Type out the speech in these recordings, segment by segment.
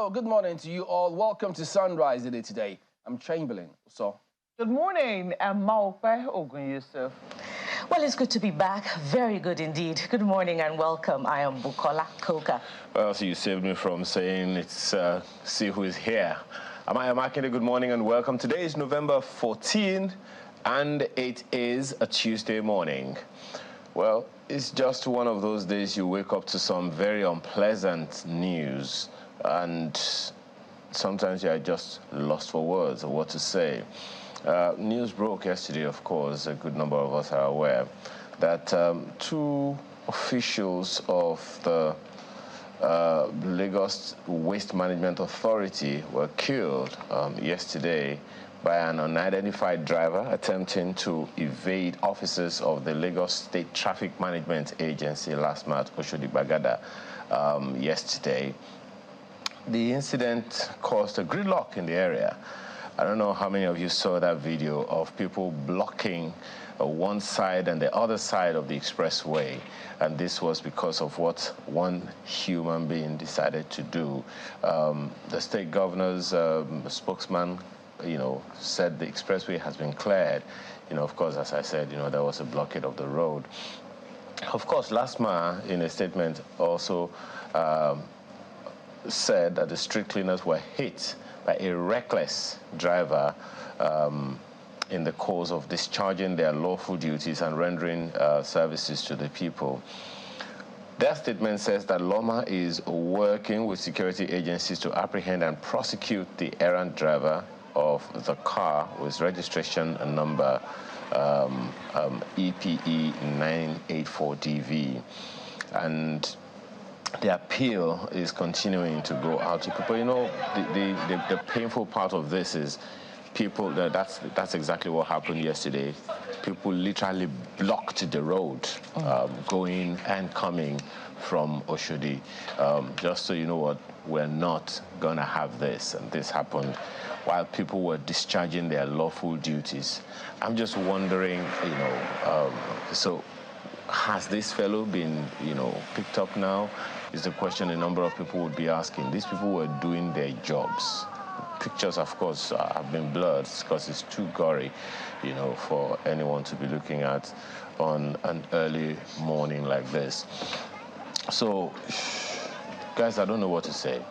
Well, good morning to you all. Welcome to Sunrise today. I'm Chamberlain. So, good morning. I'm Maupe Ogun Yusuf. Well, it's good to be back. Very good indeed. Good morning and welcome. I am Bukola Koka. Well, so you saved me from saying it's see who is here. I'm Makinde. Good morning and welcome. Today is November 14 and it is a Tuesday morning. Well, it's just one of those days you wake up to some very unpleasant news and sometimes you're just lost for words of what to say. News broke yesterday, of course, a good number of us are aware, that two officials of the Lagos Waste Management Authority were killed yesterday by an unidentified driver attempting to evade officers of the Lagos State Traffic Management Agency, last month, Oshodi Bagada, yesterday. The incident caused a gridlock in the area. I don't know how many of you saw that video of people blocking one side and the other side of the expressway. And this was because of what one human being decided to do. The state governor's spokesman, said the expressway has been cleared. Of course, as I said, there was a blockade of the road. Of course, LASMA, in a statement, also said that the street cleaners were hit by a reckless driver in the course of discharging their lawful duties and rendering services to the people. Their statement says that LOMA is working with security agencies to apprehend and prosecute the errant driver of the car with registration number EPE 984DV. And the appeal is continuing to go out to people. The painful part of this is people, that's exactly what happened yesterday. People literally blocked the road going and coming from Oshodi. Just so you know what, we're not going to have this. And this happened while people were discharging their lawful duties. I'm just wondering, so has this fellow been, picked up now? Is the question a number of people would be asking. These people were doing their jobs. Pictures, of course, have been blurred because it's too gory, for anyone to be looking at on an early morning like this. So, guys, I don't know what to say.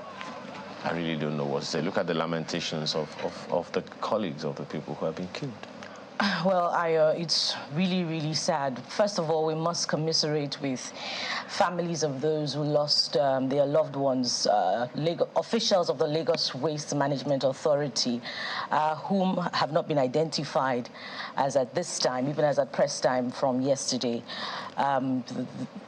I really don't know what to say. Look at the lamentations of the colleagues of the people who have been killed. Well, it's really, really sad. First of all, we must commiserate with families of those who lost their loved ones, officials of the Lagos Waste Management Authority, whom have not been identified as at this time, even as at press time from yesterday.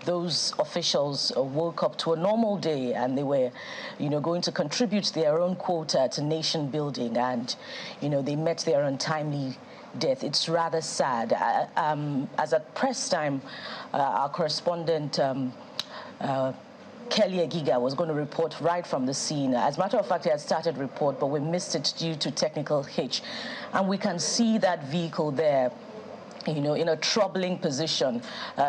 Those officials woke up to a normal day and they were, going to contribute their own quota to nation building, and, they met their untimely death. It's rather sad. As at press time, our correspondent Kelly Egiga was going to report right from the scene. As a matter of fact, he had started report, but we missed it due to technical hitch. And we can see that vehicle there, in a troubling position,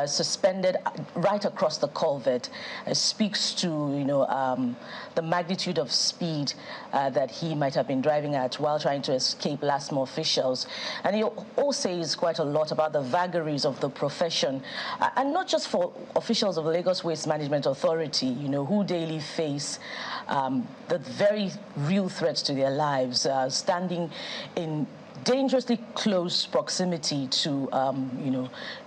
suspended right across the culvert, speaks to, the magnitude of speed that he might have been driving at while trying to escape LASMA officials. And he also says quite a lot about the vagaries of the profession, and not just for officials of the Lagos Waste Management Authority, who daily face the very real threats to their lives, standing in dangerously close proximity to,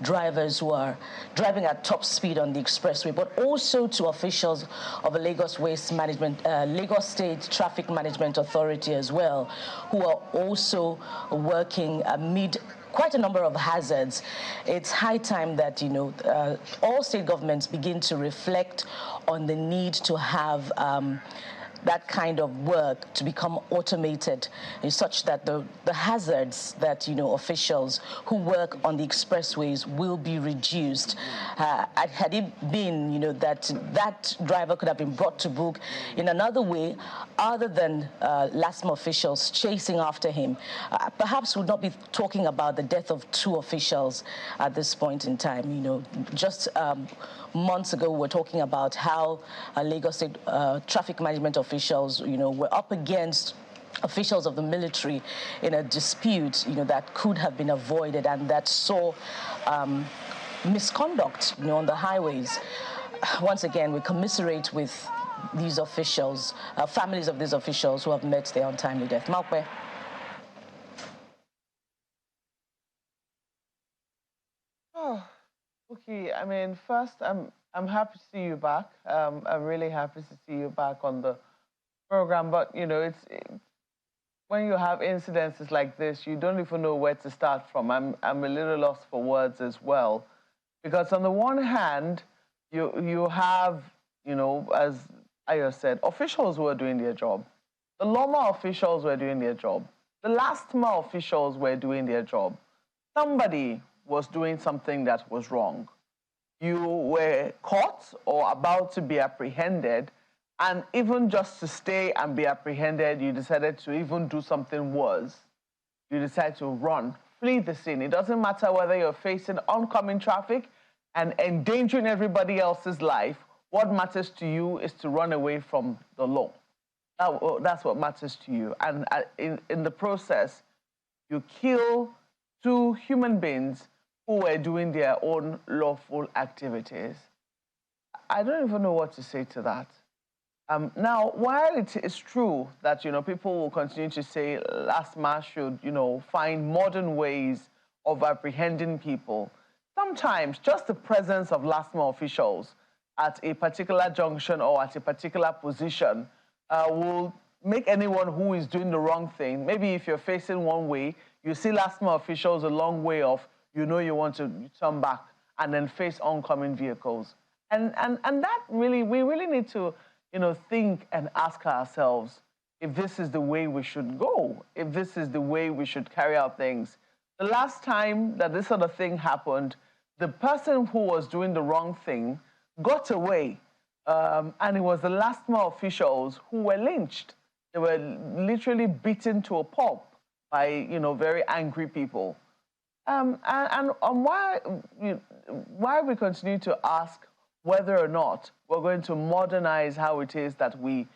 drivers who are driving at top speed on the expressway, but also to officials of the Lagos Waste Management, Lagos State Traffic Management Authority as well, who are also working amid quite a number of hazards. It's high time that, all state governments begin to reflect on the need to have that kind of work to become automated, such that the hazards that officials who work on the expressways will be reduced. Had it been that driver could have been brought to book in another way other than LASMA officials chasing after him, perhaps we'll not be talking about the death of two officials at this point in time. Just months ago, we were talking about how Lagos State traffic management officials officials, were up against officials of the military in a dispute, that could have been avoided and that saw misconduct, on the highways. Once again, we commiserate with these officials, families of these officials who have met their untimely death. Malpe. Oh, okay. I mean, first, I'm happy to see you back. I'm really happy to see you back on the program. But when you have incidences like this, you don't even know where to start from. I'm a little lost for words as well, because on the one hand, you have, as Ayo said, officials who are doing their job. The Loma officials were doing their job. The last mile officials were doing their job. Somebody was doing something that was wrong. You were caught or about to be apprehended, and even just to stay and be apprehended, you decided to even do something worse. You decided to run, flee the scene. It doesn't matter whether you're facing oncoming traffic and endangering everybody else's life. What matters to you is to run away from the law. That's what matters to you. And in the process, you kill 2 human beings who were doing their own lawful activities. I don't even know what to say to that. Now, while it is true that, people will continue to say LASTMA should, find modern ways of apprehending people, sometimes just the presence of LASTMA officials at a particular junction or at a particular position will make anyone who is doing the wrong thing, maybe if you're facing one way, you see LASTMA officials a long way off, you want to turn back and then face oncoming vehicles. And that really, we really need to, think and ask ourselves if this is the way we should go, if this is the way we should carry out things. The last time that this sort of thing happened, the person who was doing the wrong thing got away, and it was the LASTMA officials who were lynched. They were literally beaten to a pulp by, very angry people. And why we continue to ask whether or not we're going to modernize how it is that we,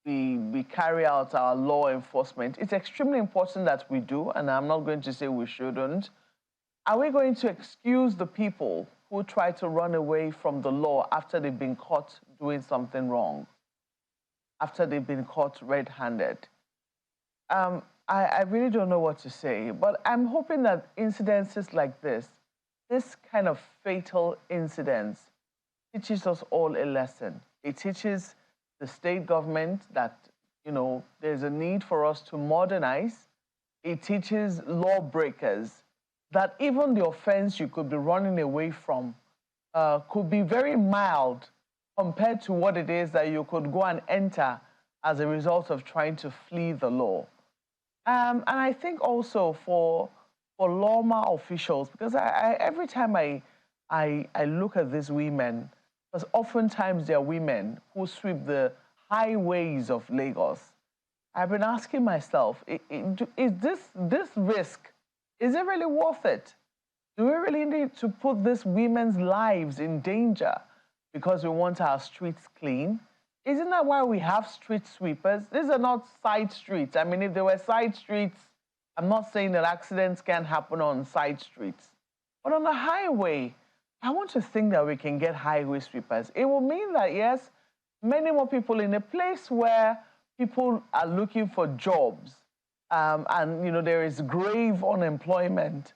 we carry out our law enforcement. It's extremely important that we do, and I'm not going to say we shouldn't. Are we going to excuse the people who try to run away from the law after they've been caught doing something wrong, after they've been caught red-handed? I really don't know what to say, but I'm hoping that incidences like this kind of fatal incidents, teaches us all a lesson. It teaches the state government that, there's a need for us to modernize. It teaches lawbreakers that even the offense you could be running away from could be very mild compared to what it is that you could go and enter as a result of trying to flee the law. And I think also for Loma officials, because every time I look at these women, because oftentimes they're women who sweep the highways of Lagos, I've been asking myself, is this risk, is it really worth it? Do we really need to put these women's lives in danger because we want our streets clean? Isn't that why we have street sweepers? These are not side streets. I mean, if there were side streets, I'm not saying that accidents can't happen on side streets. But on the highway, I want to think that we can get highway sweepers. It will mean that, yes, many more people in a place where people are looking for jobs and, there is grave unemployment.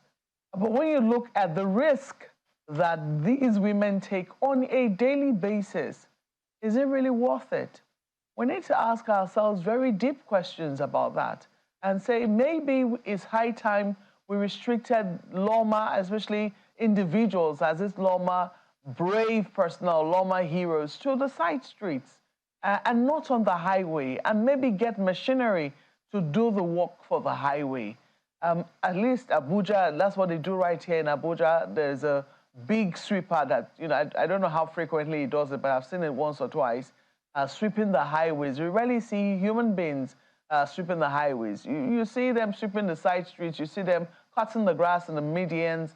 But when you look at the risk that these women take on a daily basis, is it really worth it? We need to ask ourselves very deep questions about that and say maybe it's high time we restricted Loma, especially individuals as this Loma brave personnel, Loma heroes, to the side streets and not on the highway, and maybe get machinery to do the work for the highway. At least Abuja, that's what they do right here in Abuja. There's a big sweeper that, I don't know how frequently he does it, but I've seen it once or twice, sweeping the highways. We rarely see human beings sweeping the highways. You see them sweeping the side streets, you see them cutting the grass in the medians,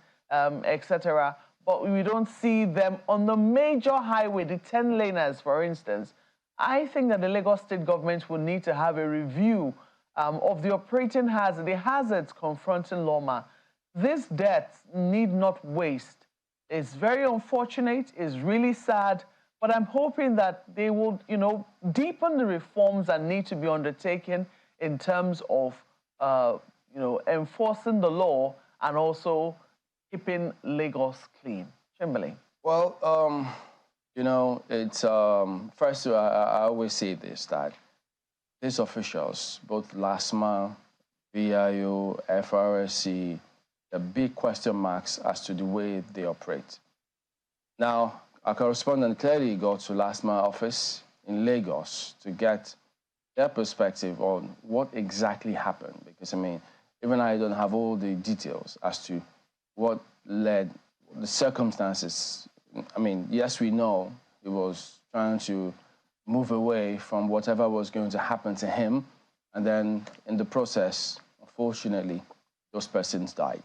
etc. But we don't see them on the major highway, the 10-laners, for instance. I think that the Lagos state government will need to have a review of the operating hazard, the hazards confronting Loma. This death need not waste. It's very unfortunate, it's really sad, but I'm hoping that they will, deepen the reforms that need to be undertaken in terms of, enforcing the law and also keeping Lagos clean. Chamberlain. Well, it's first. I always say this, that these officials, both LASMA, VIO, FRSC, the big question marks as to the way they operate. Now, our correspondent clearly got to LASMA office in Lagos to get their perspective on what exactly happened, because even I don't have all the details as to what led the circumstances. Yes, we know he was trying to move away from whatever was going to happen to him, and then in the process, unfortunately, those persons died.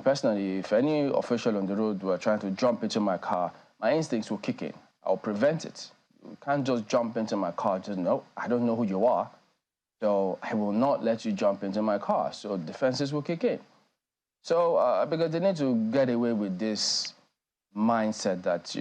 Personally, if any official on the road were trying to jump into my car, my instincts will kick in. I'll prevent it. You can't just jump into my car, just no, I don't know who you are, so I will not let you jump into my car. So defenses will kick in. So, because they need to get away with this mindset that,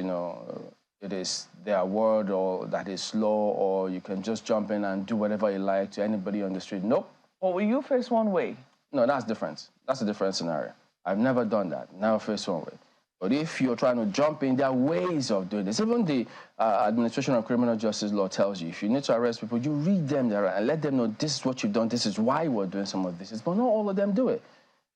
it is their word or that is law, or you can just jump in and do whatever you like to anybody on the street. Nope. Well, will you face one way? No, that's different. That's a different scenario. I've never done that. Never faced one way. But if you're trying to jump in, there are ways of doing this. Even the Administration of Criminal Justice Law tells you, if you need to arrest people, you read them there and let them know this is what you've done, this is why we're doing some of this. But not all of them do it.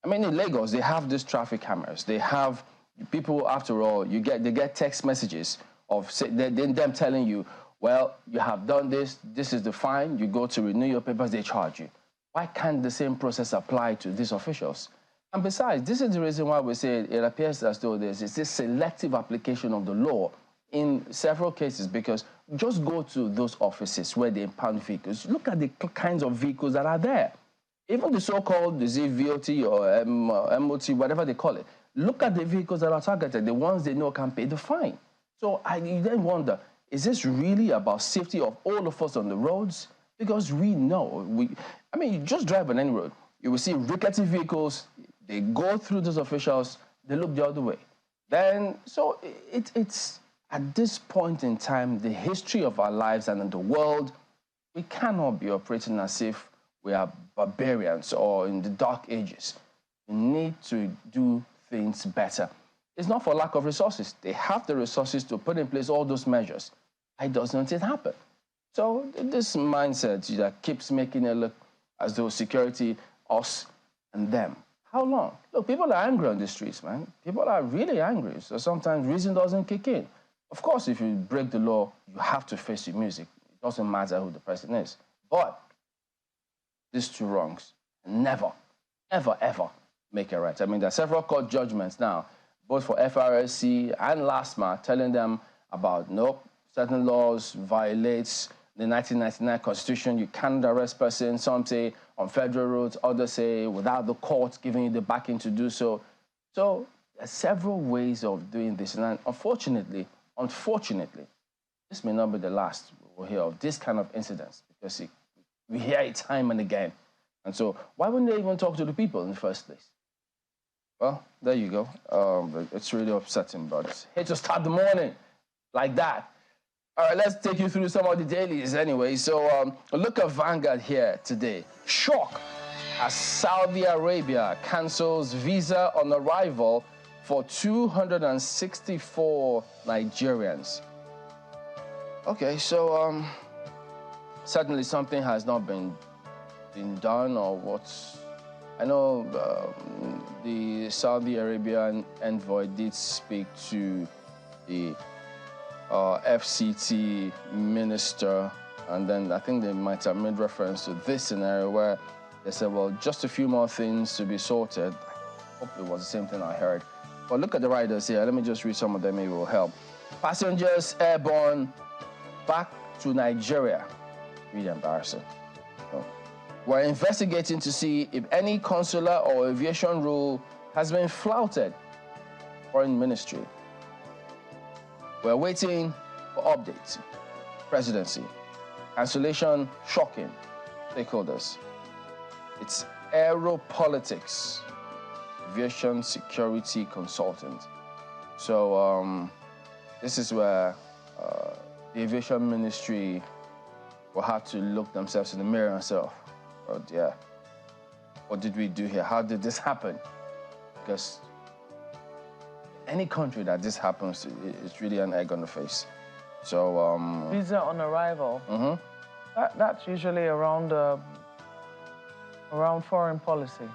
In Lagos, they have these traffic cameras. They have people, after all, they get text messages of them telling you, well, you have done this, this is the fine, you go to renew your papers, they charge you. Why can't the same process apply to these officials? And besides, this is the reason why we say it appears as though there's this selective application of the law in several cases, because just go to those offices where they impound vehicles. Look at the kinds of vehicles that are there. Even the so-called VOT or MOT, whatever they call it. Look at the vehicles that are targeted, the ones they know can pay the fine. So you then wonder, is this really about safety of all of us on the roads? Because we know, you just drive on any road, you will see rickety vehicles, they go through those officials, they look the other way. Then, so it's at this point in time, the history of our lives and in the world, we cannot be operating as if we are barbarians or in the dark ages. We need to do things better. It's not for lack of resources. They have the resources to put in place all those measures. Why doesn't it happen? So this mindset that keeps making it look as though security, us and them. How long? Look, people are angry on the streets, man. People are really angry. So sometimes reason doesn't kick in. Of course, if you break the law, you have to face your music. It doesn't matter who the person is. But these two wrongs never, ever, ever make it right. There are several court judgments now, both for FRSC and LASMA, telling them about, nope, certain laws violates the 1999 Constitution. You can't arrest persons. Some say on federal roads, others say without the court giving you the backing to do so. So there are several ways of doing this. And unfortunately, this may not be the last we'll hear of this kind of incidents, because we hear it time and again. And so why wouldn't they even talk to the people in the first place? Well, there you go. It's really upsetting, but hate to start the morning like that. All right, let's take you through some of the dailies anyway. So look at Vanguard here today. Shock as Saudi Arabia cancels visa on arrival for 264 Nigerians. Okay, so certainly something has not been done, or what's... I know the Saudi Arabian envoy did speak to the FCT minister, and then I think they might have made reference to this scenario where they said, well, just a few more things to be sorted. I hope it was the same thing I heard. But look at the riders here. Let me just read some of them, maybe it will help. Passengers airborne back to Nigeria. Really embarrassing. So, we're investigating to see if any consular or aviation rule has been flouted. Foreign Ministry. We're waiting for updates. presidency. Cancellation, shocking. Stakeholders. It's aeropolitics, aviation security consultant. So this is where the aviation ministry will have to look themselves in the mirror and say, oh dear, what did we do here? How did this happen? Because any country that this happens to, it's really an egg on the face. So visa on arrival. That's usually around foreign policy.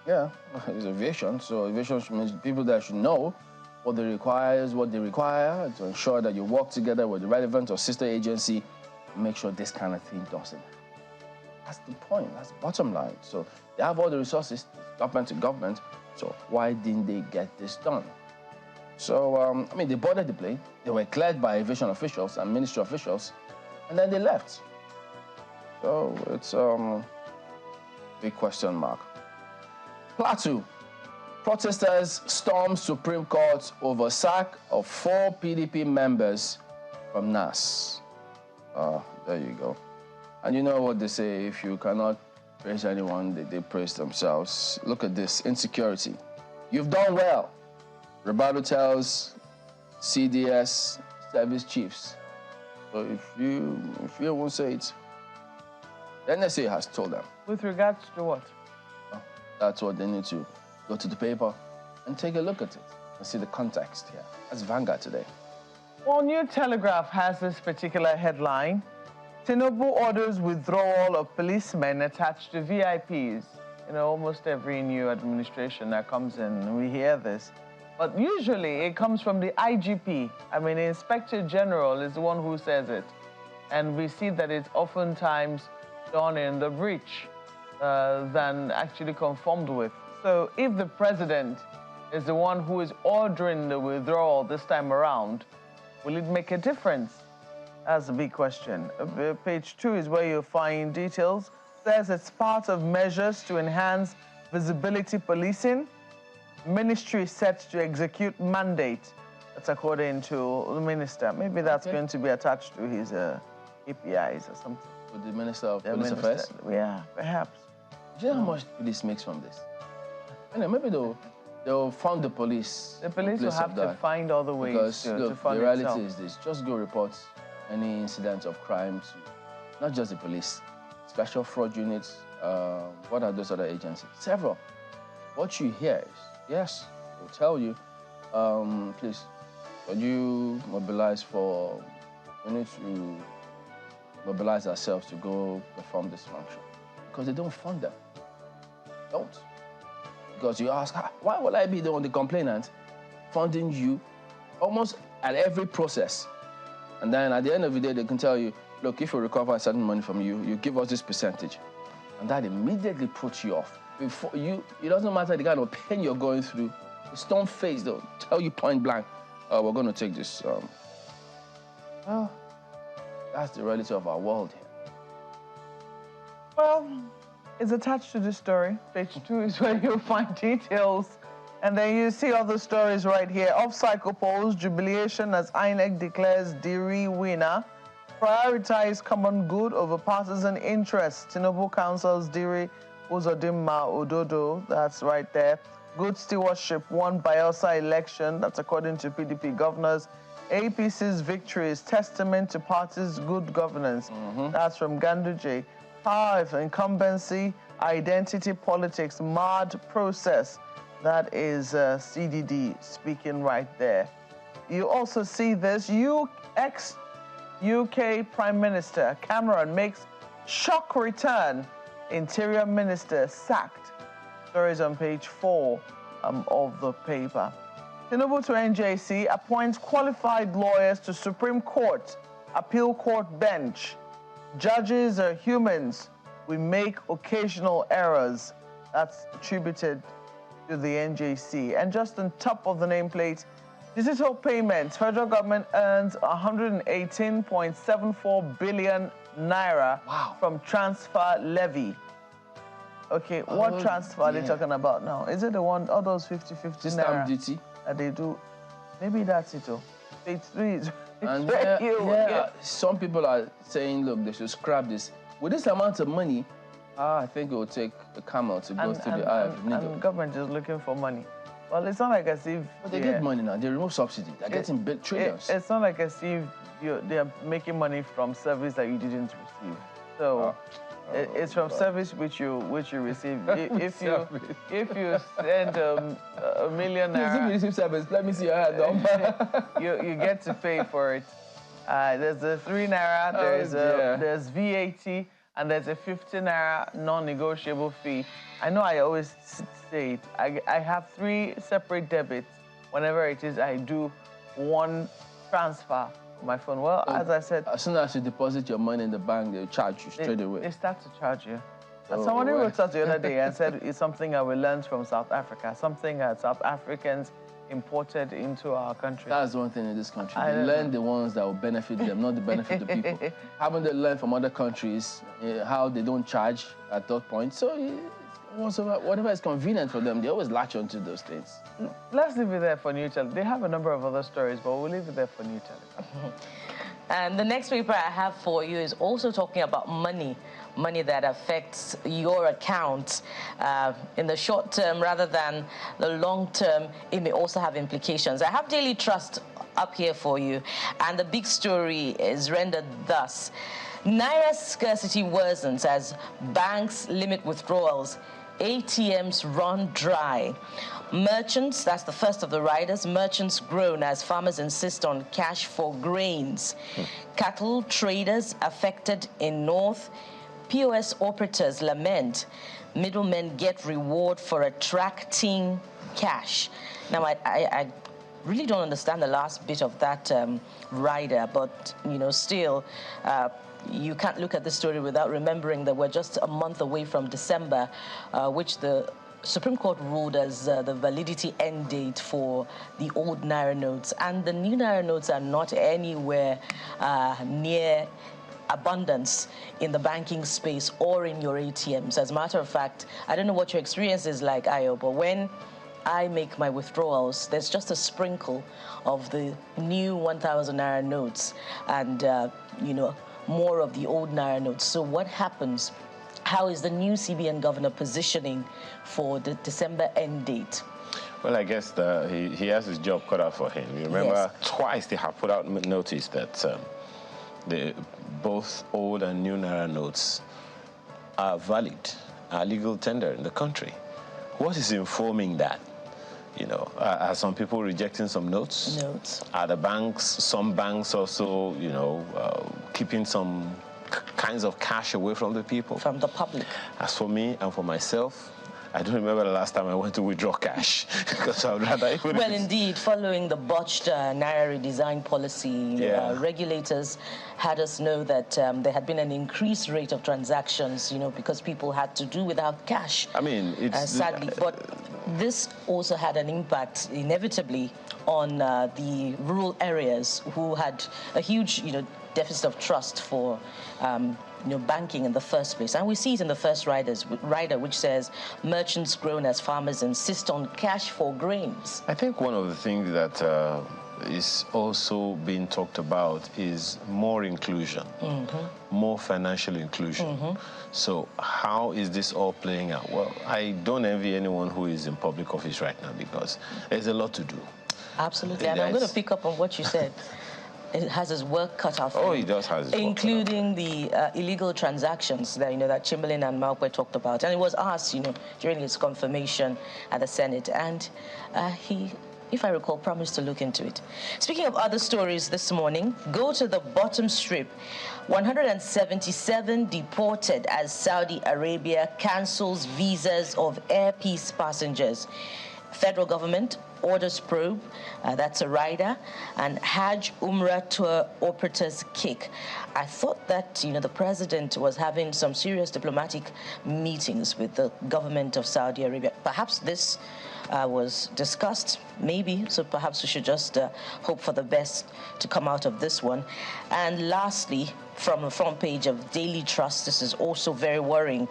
Yeah, it's aviation. So aviation means people that should know what they require to ensure that you work together with the relevant or sister agency to make sure this kind of thing doesn't happen. That's the point. That's the bottom line. So they have all the resources, government to government. So why didn't they get this done? So, I mean, they boarded the plane. They were cleared by aviation officials and ministry officials, and then they left. So it's big question mark. Plateau. Protesters storm Supreme Court over sack of 4 PDP members from NAS. There you go. And you know what they say, if you cannot praise anyone, they praise themselves. Look at this, insecurity. You've done well. Roberto tells CDS service chiefs. So if you won't say it, the NSA has told them. With regards to what? That's what they need to go to the paper and take a look at it and see the context here. That's Vanguard today. Well, New Telegraph has this particular headline. Tinubu orders withdrawal of policemen attached to VIPs. You know, almost every new administration that comes in, we hear this. But usually it comes from the IGP. I mean, the Inspector General is the one who says it. And we see that it's oftentimes done in the breach than actually conformed with. So if the president is the one who is ordering the withdrawal this time around, will it make a difference? That's a big question. Page 2 is where you'll find details. It says it's part of measures to enhance visibility policing. Ministry set to execute mandate. That's according to the minister. Maybe that's going to be attached to his KPIs or something. With the Minister of Police Affairs? Yeah, perhaps. Do you know how much police makes from this? I know, maybe they'll fund the police. The police will have to find other ways to fund the reality itself. is this. Just go report any incident of crime to not just the police, special fraud units, what are those other agencies? Several. What you hear is, yes, they'll tell you, please, could you mobilize we need to mobilize ourselves to go perform this function. Because they don't fund them. Don't. Because you ask, why would I be the only complainant funding you almost at every process? And then at the end of the day, they can tell you, look, if we recover a certain money from you, you give us this percentage. And that immediately puts you off. Before it doesn't matter the kind of pain you're going through. The stone face, they'll tell you point blank, we're going to take this. Well, that's the reality of our world here. Well, it's attached to this story. Page 2 is where you'll find details. And then you see other stories right here. Off-cycle polls, jubilation as INEC declares Diri winner. Prioritize common good over partisan interests. Tinubu counsels Diri Uzodimma Ododo. That's right there. Good stewardship won Bayelsa election. That's according to PDP governors. APC's victory is testament to party's good governance. That's from Ganduje. Power of incumbency, identity politics, mad process. That is CDD speaking right there. You also see this. ex-UK Prime Minister Cameron makes shock return. Interior Minister sacked. Stories on page 4 of the paper. Tinubu to NJC appoints qualified lawyers to Supreme Court, Appeal Court bench. Judges are humans. We make occasional errors. That's attributed to the NJC. And just on top of the nameplate, digital payments. Federal government earns 118.74 billion naira from transfer levy. Okay, what transfer are they talking about now? Is it the one, all those 50-50 naira? Stamp duty. That they do? Maybe that's it. It's please. And some people are saying, look, they should scrap this. With this amount of money, I think it will take a camel to go through the eye of the needle. And government is looking for money. Well, it's not like as if... But they get money now. They remove subsidy. They're getting big trillions. It's not like as if they're making money from service that you didn't receive. So it's from service which you receive. If you send $1 million naira, if you receive service, let me see your hand number. you get to pay for it. There's a 3 naira. There's VAT. And there's a 50 naira non-negotiable fee. I know I always say it. I have 3 separate debits. Whenever it is, I do one transfer on my phone. Well, as I said... As soon as you deposit your money in the bank, they'll charge you straight away. They start to charge you. And someone wrote us the other day and said it's something I will learn from South Africa, something that South Africans imported into our country. That's one thing in this country. They learn the ones that will benefit them, not the benefit the people. Haven't they learned from other countries how they don't charge at that point? So whatever is convenient for them, they always latch onto those things. Let's leave it there for New Tele. They have a number of other stories, but we'll leave it there for New Tele. And the next paper I have for you is also talking about money that affects your account in the short term rather than the long term. It may also have implications. I have Daily Trust up here for you, and the big story is rendered thus. Naira scarcity worsens as banks limit withdrawals. ATMs run dry. Merchants, that's the first of the riders, merchants groan as farmers insist on cash for grains. Cattle traders affected in North. POS operators lament. Middlemen get reward for attracting cash. Now, I really don't understand the last bit of that rider, but, still, you can't look at the story without remembering that we're just a month away from December, which the Supreme Court ruled as the validity end date for the old Naira notes. And the new Naira notes are not anywhere near abundance in the banking space or in your ATMs. As a matter of fact, I don't know what your experience is like, Ayo, but when I make my withdrawals, there's just a sprinkle of the new 1,000 Naira notes and, more of the old Naira notes. So what happens? How is the new CBN governor positioning for the December end date? Well, I guess he has his job cut out for him. You remember twice they have put out notice that both old and new Naira notes are valid, are legal tender in the country. What is informing that? Are some people rejecting some notes? Are the banks, some banks also, keeping some kinds of cash away from the people? From the public. As for me and for myself, I don't remember the last time I went to withdraw cash because I would rather... Well, indeed, following the botched Naira redesign policy, regulators had us know that there had been an increased rate of transactions, because people had to do without cash. I mean, it's... sadly, but this also had an impact, inevitably, on the rural areas who had a huge, deficit of trust for banking in the first place. And we see it in the first rider, which says merchants groan as farmers insist on cash for grains. I think one of the things that is also being talked about is more inclusion, more financial inclusion. So how is this all playing out? Well, I don't envy anyone who is in public office right now because there's a lot to do. Absolutely, and I'm going to pick up on what you said. It has his work cut out for him. Oh, he does have his work including the illegal transactions that that Chamberlain and Malkwe talked about, and it was asked, during his confirmation at the Senate, and he, if I recall, promised to look into it. Speaking of other stories this morning, go to the bottom strip. 177 deported as Saudi Arabia cancels visas of Air Peace passengers. Federal government orders probe, that's a rider, and Hajj Umrah tour operators kick. I thought that, the president was having some serious diplomatic meetings with the government of Saudi Arabia. Perhaps this was discussed, maybe, so perhaps we should just hope for the best to come out of this one. And lastly, from the front page of Daily Trust, this is also very worrying.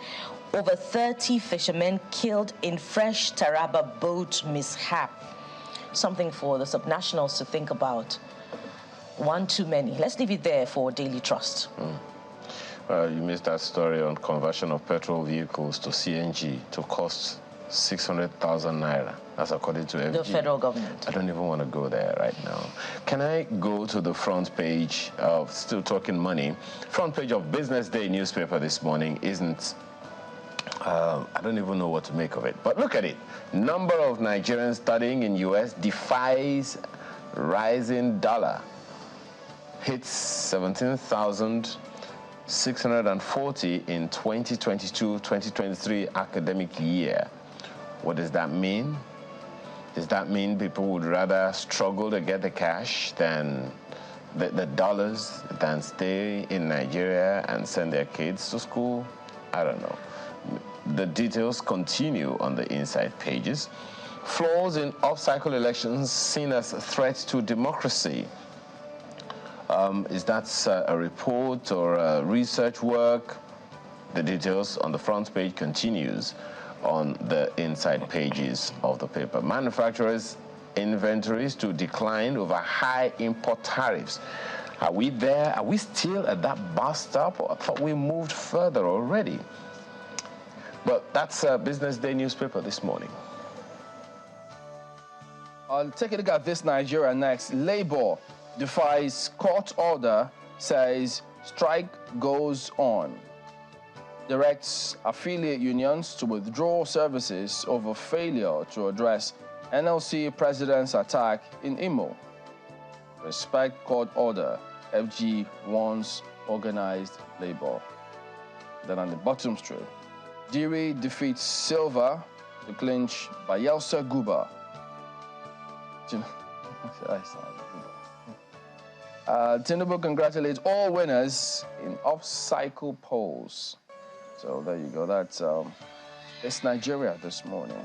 Over 30 fishermen killed in fresh Taraba boat mishap. something for the subnationals to think about. One too many. Let's leave it there for Daily Trust. You missed that story on conversion of petrol vehicles to CNG to cost 600,000 naira. That's according to FG. The federal government. I don't even want to go there right now. Can I go to the front page of, still talking money, front page of Business Day newspaper this morning isn't, I don't even know what to make of it. But look at it. Number of Nigerians studying in US defies rising dollar. Hits 17,640 in 2022-2023 academic year. What does that mean? Does that mean people would rather struggle to get the cash than the dollars than stay in Nigeria and send their kids to school? I don't know. The details continue on the inside pages. Flaws in off-cycle elections seen as threats to democracy. Is that a report or a research work? The details on the front page continues on the inside pages of the paper. Manufacturers' inventories to decline over high import tariffs. Are we there? Are we still at that bus stop? I thought we moved further already. But that's a Business Day newspaper this morning. I'll take a look at this Nigeria next. Labour defies court order, says strike goes on. Directs affiliate unions to withdraw services over failure to address NLC president's attack in Imo. Respect court order, FG warns organized labor. Then on the bottom strip, Diri defeats Silva to clinch Bayelsa Guba. Tinubu congratulates all winners in off-cycle polls. So there you go. That's it's Nigeria this morning.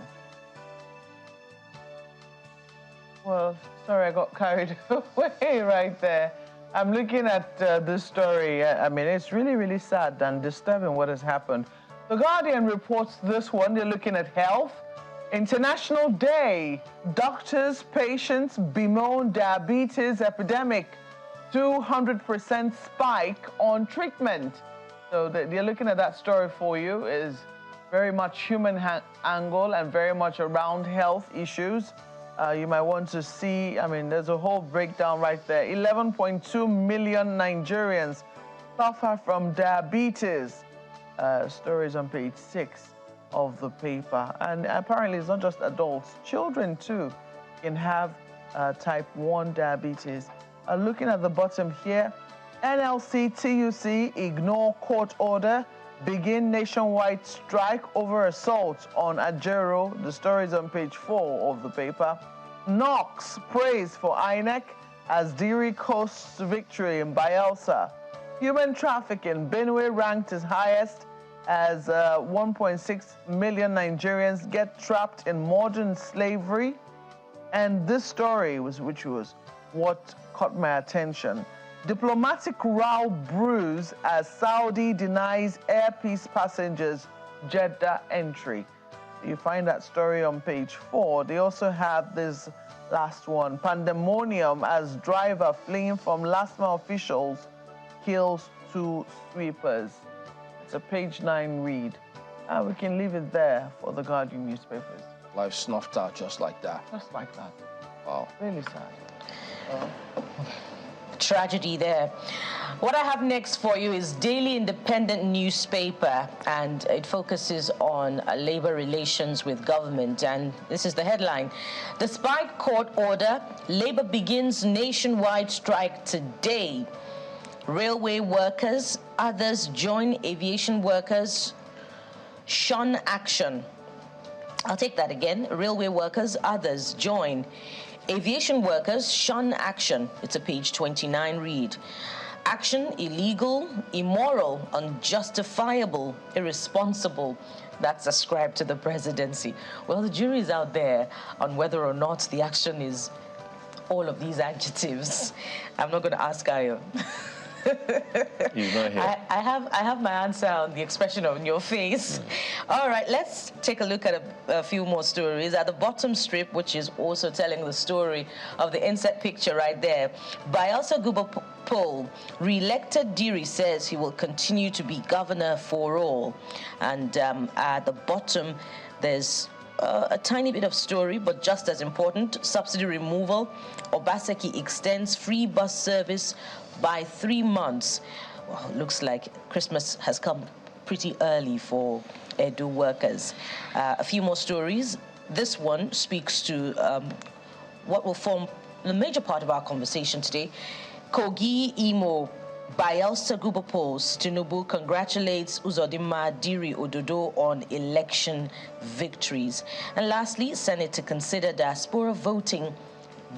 Well, sorry, I got carried away right there. I'm looking at this story. I mean, it's really, really sad and disturbing what has happened. The Guardian reports this one. They're looking at health. International Day. Doctors, patients bemoan diabetes epidemic. 200% spike on treatment. So they're looking at that story for you. It is very much human angle and very much around health issues. You might want to see, I mean, there's a whole breakdown right there. 11.2 million Nigerians suffer from diabetes. Stories on page 6 of the paper. And apparently it's not just adults, children too can have type 1 diabetes. Looking at the bottom here, NLC TUC ignore court order, begin nationwide strike over assault on Ajero. The story is on page 4 of the paper. Knox praise for INEC as Diri coasts victory in Bayelsa. Human trafficking, Benue ranked as highest as 1.6 million Nigerians get trapped in modern slavery. And this story which was what caught my attention. Diplomatic row brews as Saudi denies Air Peace passengers Jeddah entry. You find that story on page 4. They also have this last one. Pandemonium as driver fleeing from LASTMA officials kills 2 sweepers. It's a page 9 read. We can leave it there for the Guardian newspapers. Life snuffed out just like that. Just like that. Wow. Really sad. Tragedy there. What I have next for you is Daily Independent newspaper, and it focuses on labor relations with government. And this is the headline. Despite court order, labor begins nationwide strike today. Railway workers, others join aviation workers, shun action. I'll take that again. Railway workers, others join. Aviation workers shun action. It's a page 29 read. Action illegal, immoral, unjustifiable, irresponsible. That's ascribed to the presidency. Well, the jury is out there on whether or not the action is all of these adjectives. I'm not going to ask Ayo. He's not here. I have my answer on the expression on your face. All right, let's take a look at a few more stories. At the bottom strip, which is also telling the story of the inset picture right there, Bayelsa Gubapol, re-elected Diri says he will continue to be governor for all. And at the bottom, there's a tiny bit of story, but just as important: subsidy removal. Obaseki extends free bus service by 3 months. Well, looks like Christmas has come pretty early for Edo workers. A few more stories. This one speaks to what will form the major part of our conversation today. Kogi, Imo, Bayelsa Gubapol's Tinubu congratulates Uzodinma Diri Ododo on election victories. And lastly, Senate to consider diaspora voting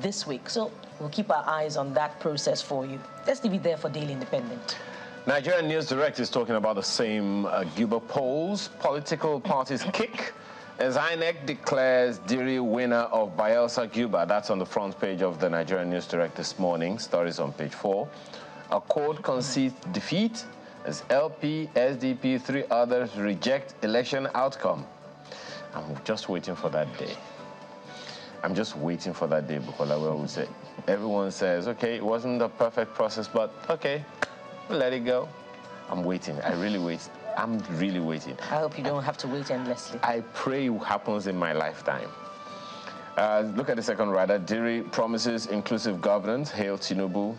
this week. So we'll keep our eyes on that process for you. Let's leave it there for Daily Independent. Nigerian News Direct is talking about the same Gubapol's political parties kick as INEC declares Diri winner of Bayelsa Guba. That's on the front page of the Nigerian News Direct this morning. Stories on page 4. Accord concedes defeat as LP, SDP, 3 others reject election outcome. I'm just waiting for that day. I'm just waiting for that day, Bukola will say. Everyone says, okay, it wasn't a perfect process, but okay, let it go. I'm waiting. I really wait. I'm really waiting. I hope you don't have to wait endlessly. I pray it happens in my lifetime. Look at the second rider. Diri promises inclusive governance. Hail Tinubu.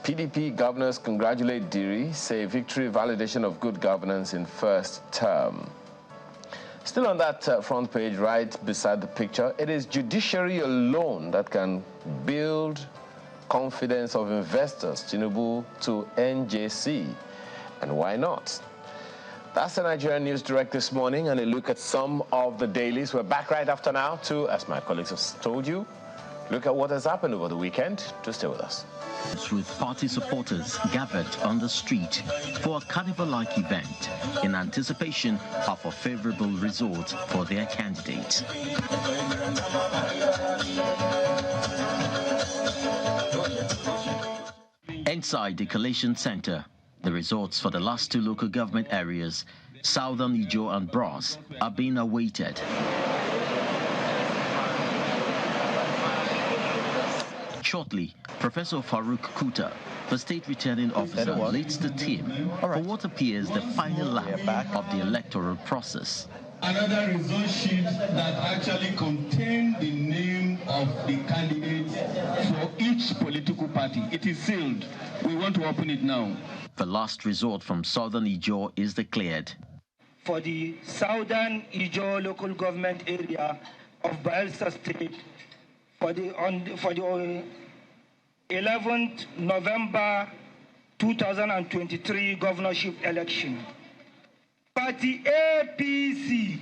PDP governors congratulate Diri, say victory validation of good governance in first term. Still on that front page, right beside the picture, it is judiciary alone that can build confidence of investors. Tinubu to NJC. And why not? That's the Nigerian News Direct this morning, and a look at some of the dailies. We're back right after now to, as my colleagues have told you, look at what has happened over the weekend. To stay with us. With party supporters gathered on the street for a carnival-like event in anticipation of a favorable result for their candidate. Inside the Collation Center, the results for the last 2 local government areas, Southern Ijo and Bros, are being awaited. Shortly, Professor Farouk Kuta, the state returning officer, leads the team for what appears the final lap of the electoral process. Another result sheet that actually contains the name of the candidates for each political party. It is sealed. We want to open it now. The last result from Southern Ijo is declared. For the Southern Ijo local government area of Bayelsa State, for the 11th November 2023 governorship election. Party APC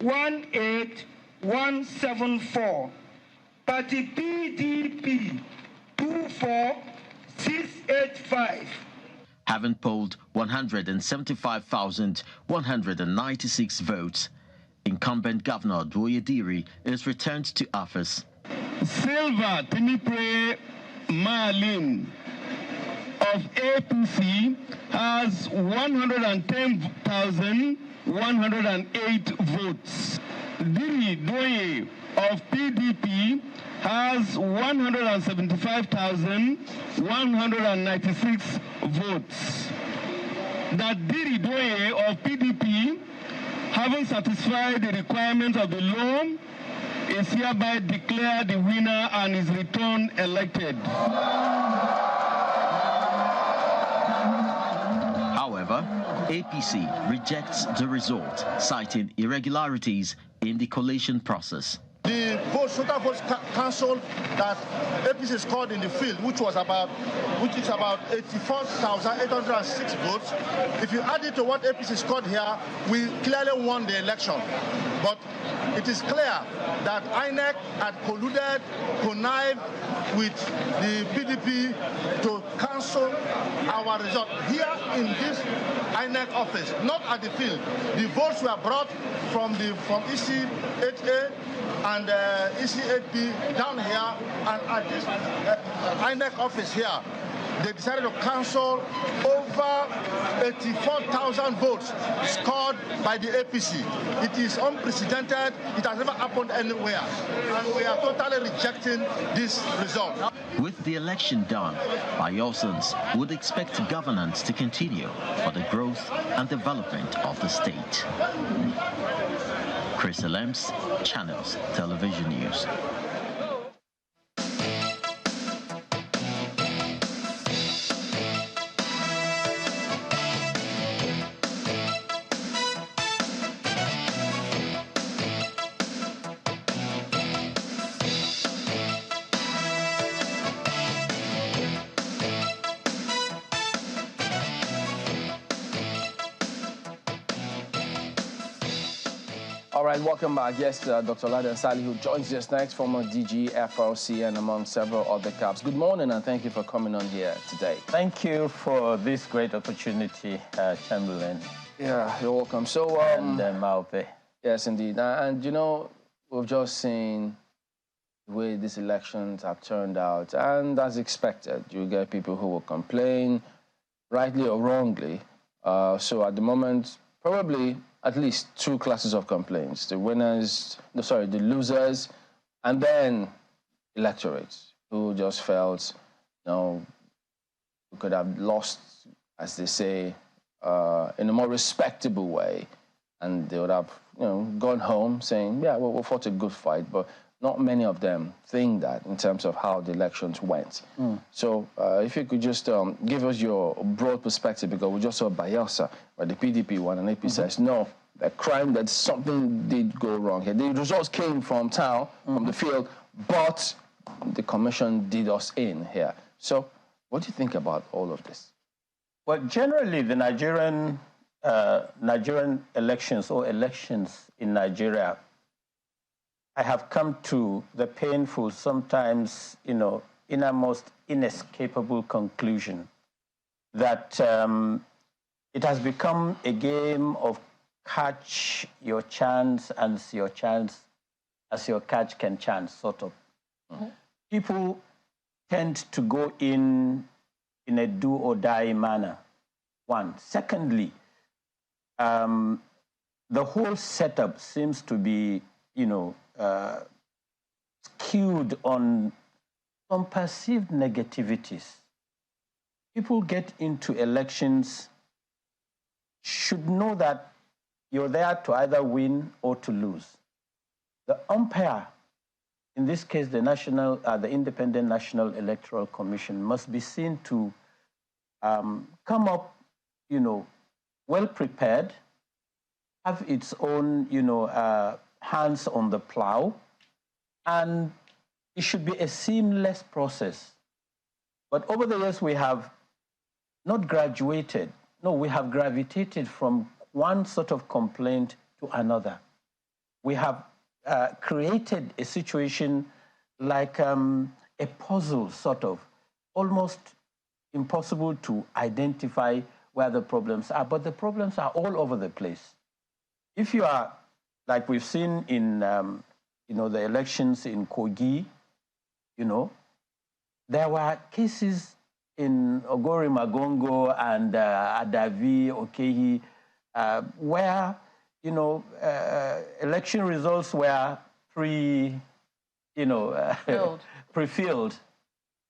18174. Party PDP 24685. Having polled 175,196 votes, incumbent Governor Doye Diri is returned to office. Silva Timipre Malin of APC has 110,108 votes. Diri Doye of PDP has 175,196 votes. That Diri Doye of PDP, having satisfied the requirements of the law, is hereby declared the winner and is returned elected. However, APC rejects the result, citing irregularities in the collation process. The total votes council that APC scored in the field, which is about 84,806 votes. If you add it to what APC scored here, we clearly won the election. But it is clear that INEC had colluded, connived with the PDP to cancel our result here in this INEC office, not at the field. The votes were brought from EC 8A and EC 8B down here, and at this INEC office here. they decided to cancel over 84,000 votes scored by the APC. It is unprecedented. It has never happened anywhere. And we are totally rejecting this result. With the election done, Bayelsans would expect governance to continue for the growth and development of the state. Chris Elems, Channels Television News. All right, welcome back. Yes, Dr. Laden Sali, who joins us next, former DG, FRC, and among several other caps. Good morning, and thank you for coming on here today. Thank you for this great opportunity, Chamberlain. Yeah, you're welcome. So, and Malpe. Yes, indeed. And, you know, we've just seen the way these elections have turned out, and as expected, you get people who will complain, rightly or wrongly. So at the moment, probably at least two classes of complaints: the winners, the losers, and then electorates who just felt, you know, we could have lost, as they say, in a more respectable way, and they would have, you know, gone home saying, yeah, well, we fought a good fight, but not many of them think that in terms of how the elections went. So if you could just give us your broad perspective, because we just saw Bayelsa, where the PDP won, and AP says, no, the crime, that something did go wrong here. The results came from town, from the field, but the commission did us in here. So what do you think about all of this? Well, generally, the Nigerian elections, or elections in Nigeria, I have come to the painful, sometimes, you know, innermost inescapable conclusion that it has become a game of catch your chance and your chance as your catch can chance, sort of. People tend to go in a do-or-die manner, one. Secondly, the whole setup seems to be, you know, skewed on some perceived negativities. People get into elections should know that you're there to either win or to lose. The umpire, in this case, the Independent National Electoral Commission, must be seen to come up, you know, well prepared, have its own, you know, hands on the plow, and it should be a seamless process. But over the years, we have not graduated. No, we have gravitated from one sort of complaint to another. We have created a situation like a puzzle, sort of, almost impossible to identify where the problems are, but the problems are all over the place. If you are, like we've seen in, you know, the elections in Kogi, you know, there were cases in Ogori Magongo and Adavi, Okehi, where, you know, election results were pre-filled.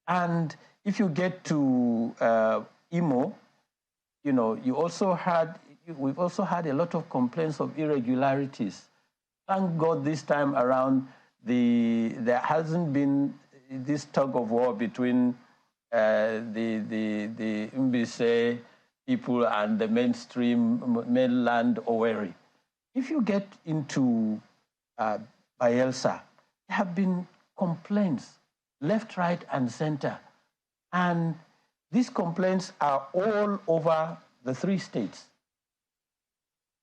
And if you get to Imo, you know, we've also had a lot of complaints of irregularities. Thank God this time around, there hasn't been this tug of war between the Mbise people and the mainland Owerri. If you get into Bayelsa, there have been complaints left, right, and center. And these complaints are all over the three states.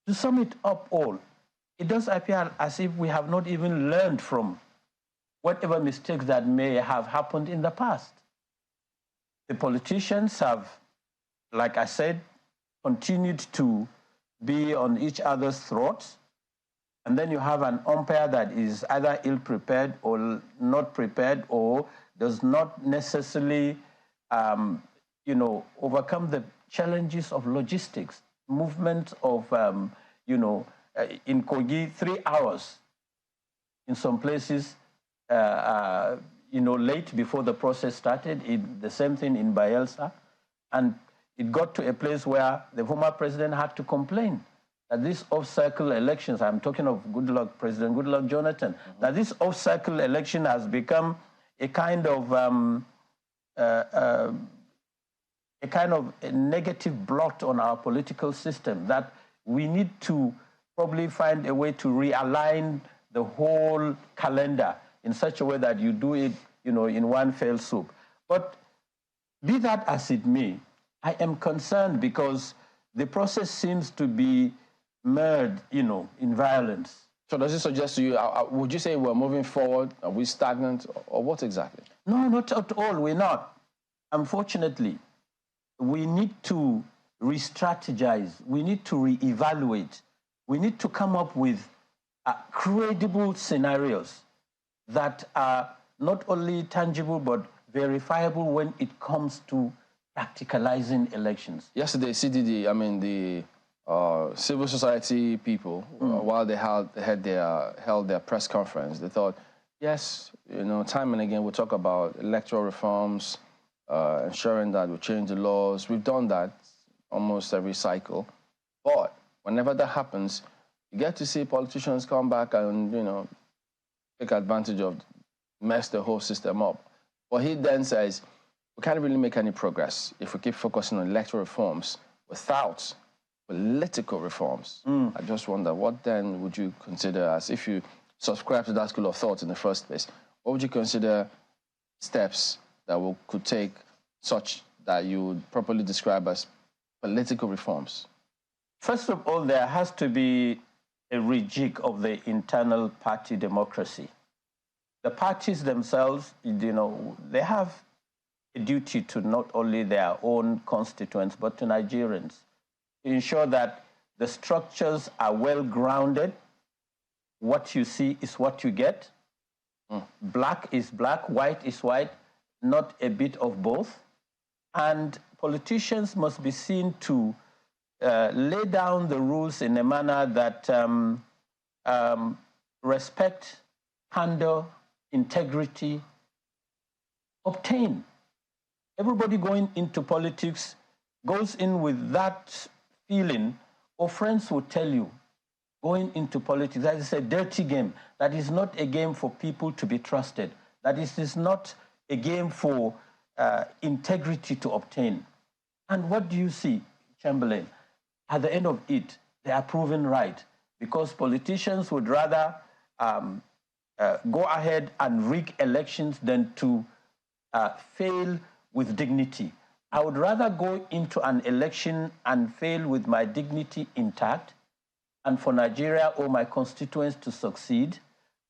To sum it up all, it does appear as if we have not even learned from whatever mistakes that may have happened in the past. The politicians have, like I said, continued to be on each other's throats. And then you have an umpire that is either ill-prepared or not prepared, or does not necessarily overcome the challenges of logistics, movement of, in Kogi, 3 hours. In some places, late before the process started. The same thing in Bayelsa. And it got to a place where the former president had to complain that these off-cycle elections, I'm talking of President Goodluck Jonathan, that this off-cycle election has become a kind of a negative blot on our political system, that we need to probably find a way to realign the whole calendar in such a way that you do it, in one fell swoop. But be that as it may, I am concerned because the process seems to be mired, in violence. So does it suggest to you, would you say we're moving forward? Are we stagnant, or what exactly? No, not at all. We're not. Unfortunately, we need to re-strategize. We need to re-evaluate. We need to come up with credible scenarios that are not only tangible but verifiable when it comes to practicalizing elections. Yesterday, CDD, the civil society people, while they held their press conference, they thought, yes, time and again we'll talk about electoral reforms, ensuring that we change the laws. We've done that almost every cycle. But whenever that happens, you get to see politicians come back and, take advantage of, mess the whole system up. But he then says, we can't really make any progress if we keep focusing on electoral reforms without political reforms. I just wonder, what then would you consider as, if you subscribe to that school of thought in the first place, what would you consider steps that we could take such that you would properly describe as political reforms? First of all, there has to be a rejig of the internal party democracy. The parties themselves, they have a duty to not only their own constituents, but to Nigerians, to ensure that the structures are well grounded. What you see is what you get. Black is black, white is white, not a bit of both. And politicians must be seen to lay down the rules in a manner that respect, candor, integrity, obtain. Everybody going into politics goes in with that feeling, or friends will tell you, going into politics, that is a dirty game. That is not a game for people to be trusted. That is not a game for integrity to obtain. And what do you see, Chamberlain? At the end of it, they are proven right, because politicians would rather go ahead and rig elections than to fail with dignity. I would rather go into an election and fail with my dignity intact, and for Nigeria or my constituents to succeed,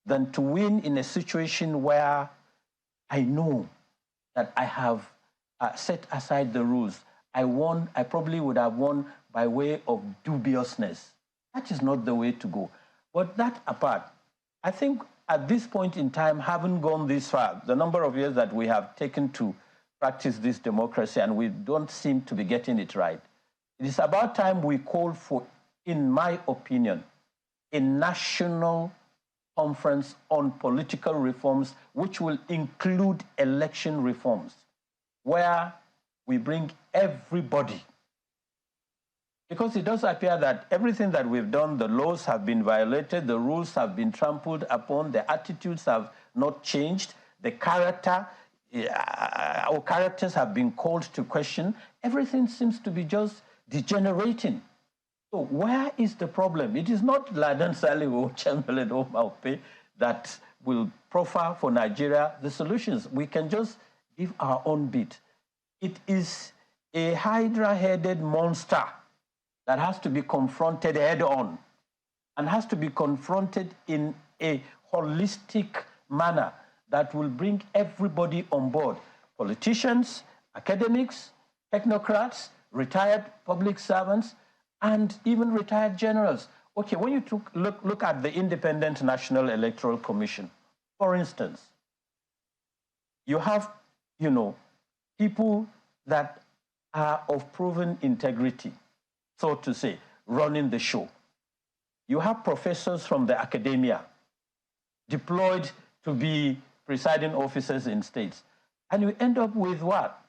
than to win in a situation where I know that I have set aside the rules. I probably would have won by way of dubiousness. That is not the way to go. But that apart, I think at this point in time, having gone this far, the number of years that we have taken to practice this democracy, and we don't seem to be getting it right, it is about time we call for, in my opinion, a national conference on political reforms, which will include election reforms, where we bring everybody. Because it does appear that everything that we've done, the laws have been violated, the rules have been trampled upon, the attitudes have not changed, the character, our characters have been called to question. Everything seems to be just degenerating. So where is the problem? It is not Laden Saleh or Chamberlain or Maupe that will profile for Nigeria the solutions. We can just give our own bit. It is a hydra-headed monster that has to be confronted head-on and has to be confronted in a holistic manner that will bring everybody on board. Politicians, academics, technocrats, retired public servants, and even retired generals. Okay, when you look at the Independent National Electoral Commission, for instance, you have, people that are of proven integrity, so to say, running the show. You have professors from the academia deployed to be presiding officers in states. And you end up with what?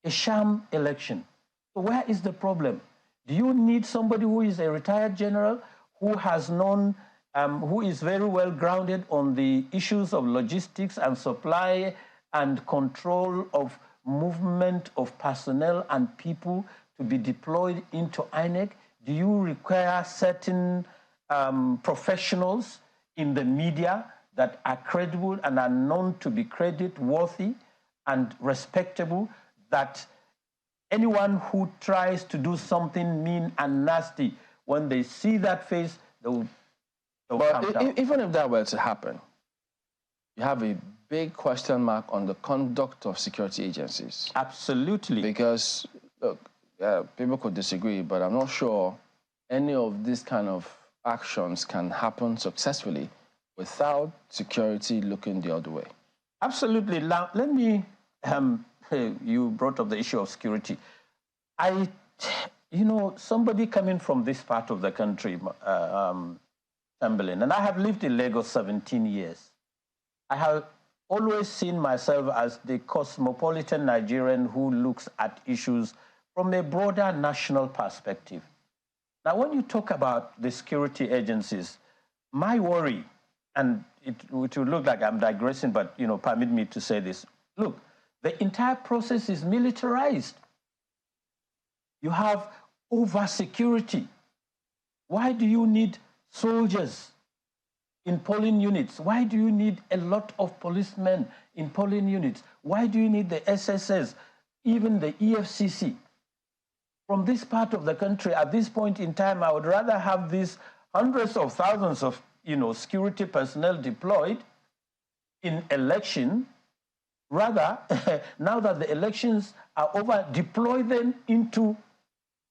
A sham election. So where is the problem? Do you need somebody who is a retired general, who has known, who is very well grounded on the issues of logistics and supply and control of movement of personnel and people to be deployed into INEC? Do you require certain professionals in the media that are credible and are known to be credit-worthy and respectable, that anyone who tries to do something mean and nasty, when they see that face, they'll calm down? Even if that were to happen, you have a big question mark on the conduct of security agencies. Absolutely. Because, look, people could disagree, but I'm not sure any of these kind of actions can happen successfully without security looking the other way. Absolutely. Now, let me, you brought up the issue of security. You know, somebody coming from this part of the country, Chamberlain, and I have lived in Lagos 17 years. I have always seen myself as the cosmopolitan Nigerian who looks at issues from a broader national perspective. Now, when you talk about the security agencies, my worry, and it will look like I'm digressing, but, you know, permit me to say this. Look, the entire process is militarized. You have over-security. Why do you need soldiers in polling units? Why do you need a lot of policemen in polling units? Why do you need the SSS, even the EFCC? From this part of the country, at this point in time, I would rather have these hundreds of thousands of, you know, security personnel deployed in election, rather, now that the elections are over, deploy them into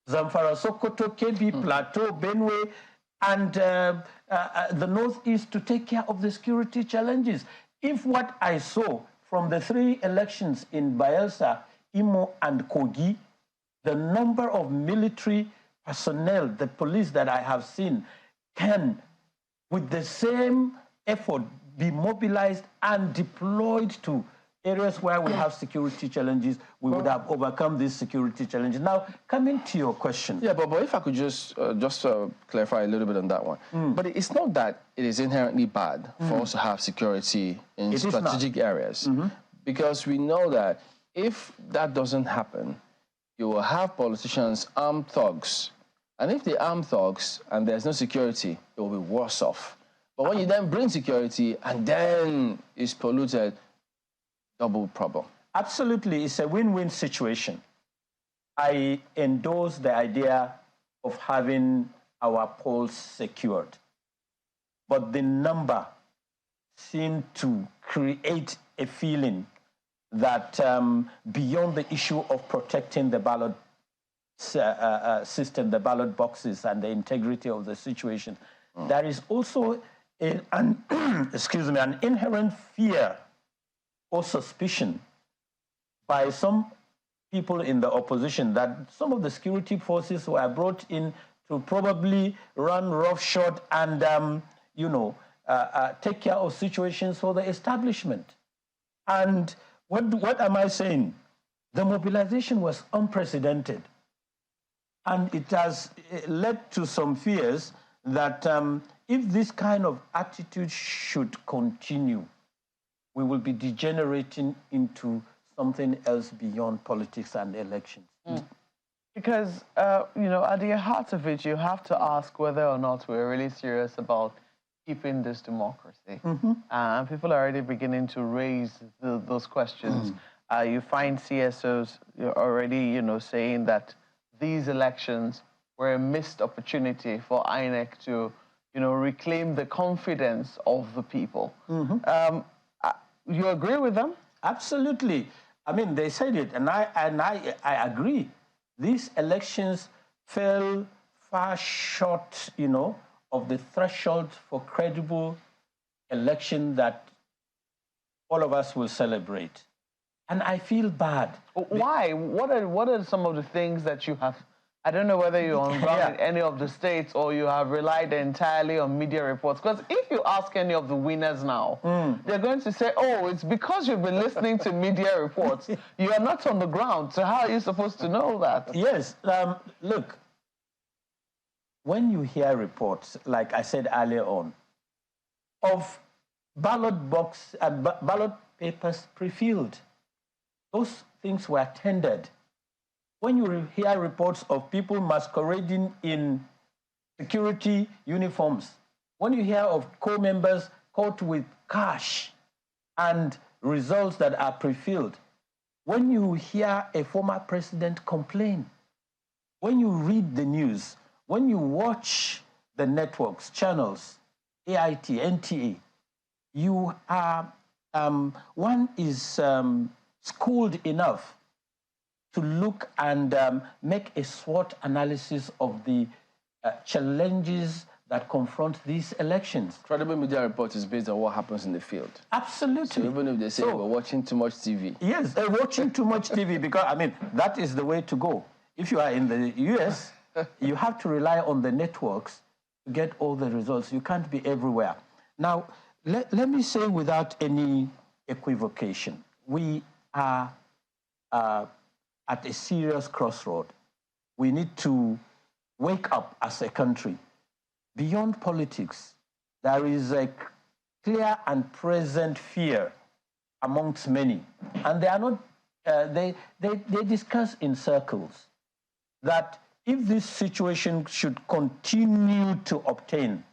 Zamfara, Sokoto, Kebbi, Plateau, Benue, and the Northeast to take care of the security challenges. If what I saw from the 3 elections in Bayelsa, Imo, and Kogi, the number of military personnel, the police that I have seen, can, with the same effort, be mobilized and deployed to areas where we have security challenges, we would have overcome these security challenges. Now, coming to your question. Yeah, but if I could just clarify a little bit on that one. But it's not that it is inherently bad for us to have security in strategic areas. Because we know that if that doesn't happen, you will have politicians arm thugs. And if they arm thugs and there's no security, it will be worse off. But when you then bring security and then it's polluted, double problem. Absolutely, it's a win-win situation. I endorse the idea of having our polls secured. But the number seemed to create a feeling that beyond the issue of protecting the ballot system, the ballot boxes, and the integrity of the situation, there is also an inherent fear or suspicion by some people in the opposition that some of the security forces were brought in to probably run roughshod and, take care of situations for the establishment. And what am I saying? The mobilization was unprecedented. And it has led to some fears that if this kind of attitude should continue, we will be degenerating into something else beyond politics and elections. Because, at the heart of it, you have to ask whether or not we're really serious about keeping this democracy. And people are already beginning to raise those questions. You find CSOs already, saying that these elections were a missed opportunity for INEC to, reclaim the confidence of the people. You agree with them? Absolutely. I mean, they said it, and I agree. These elections fell far short, of the threshold for credible election that all of us will celebrate. And I feel bad. Why? What are some of the things that you have? I don't know whether you're on ground in any of the states or you have relied entirely on media reports. Because if you ask any of the winners now, they're going to say, oh, it's because you've been listening to media reports. You are not on the ground. So how are you supposed to know that? Yes. Look, when you hear reports, like I said earlier on, of ballot papers pre-filled, those things were tendered. When you hear reports of people masquerading in security uniforms, when you hear of co-members caught with cash and results that are pre-filled, when you hear a former president complain, when you read the news, when you watch the networks, channels, AIT, NTA, you are, one is schooled enough to look and make a SWOT analysis of the challenges that confront these elections. Credible media report is based on what happens in the field. Absolutely. So even if they say we're watching too much TV. Yes, they're watching too much TV because, I mean, that is the way to go. If you are in the US, you have to rely on the networks to get all the results. You can't be everywhere. Now, let me say without any equivocation, we are at a serious crossroad. We need to wake up as a country. Beyond politics, there is a clear and present fear amongst many. And they are not, they discuss in circles that if this situation should continue to obtain,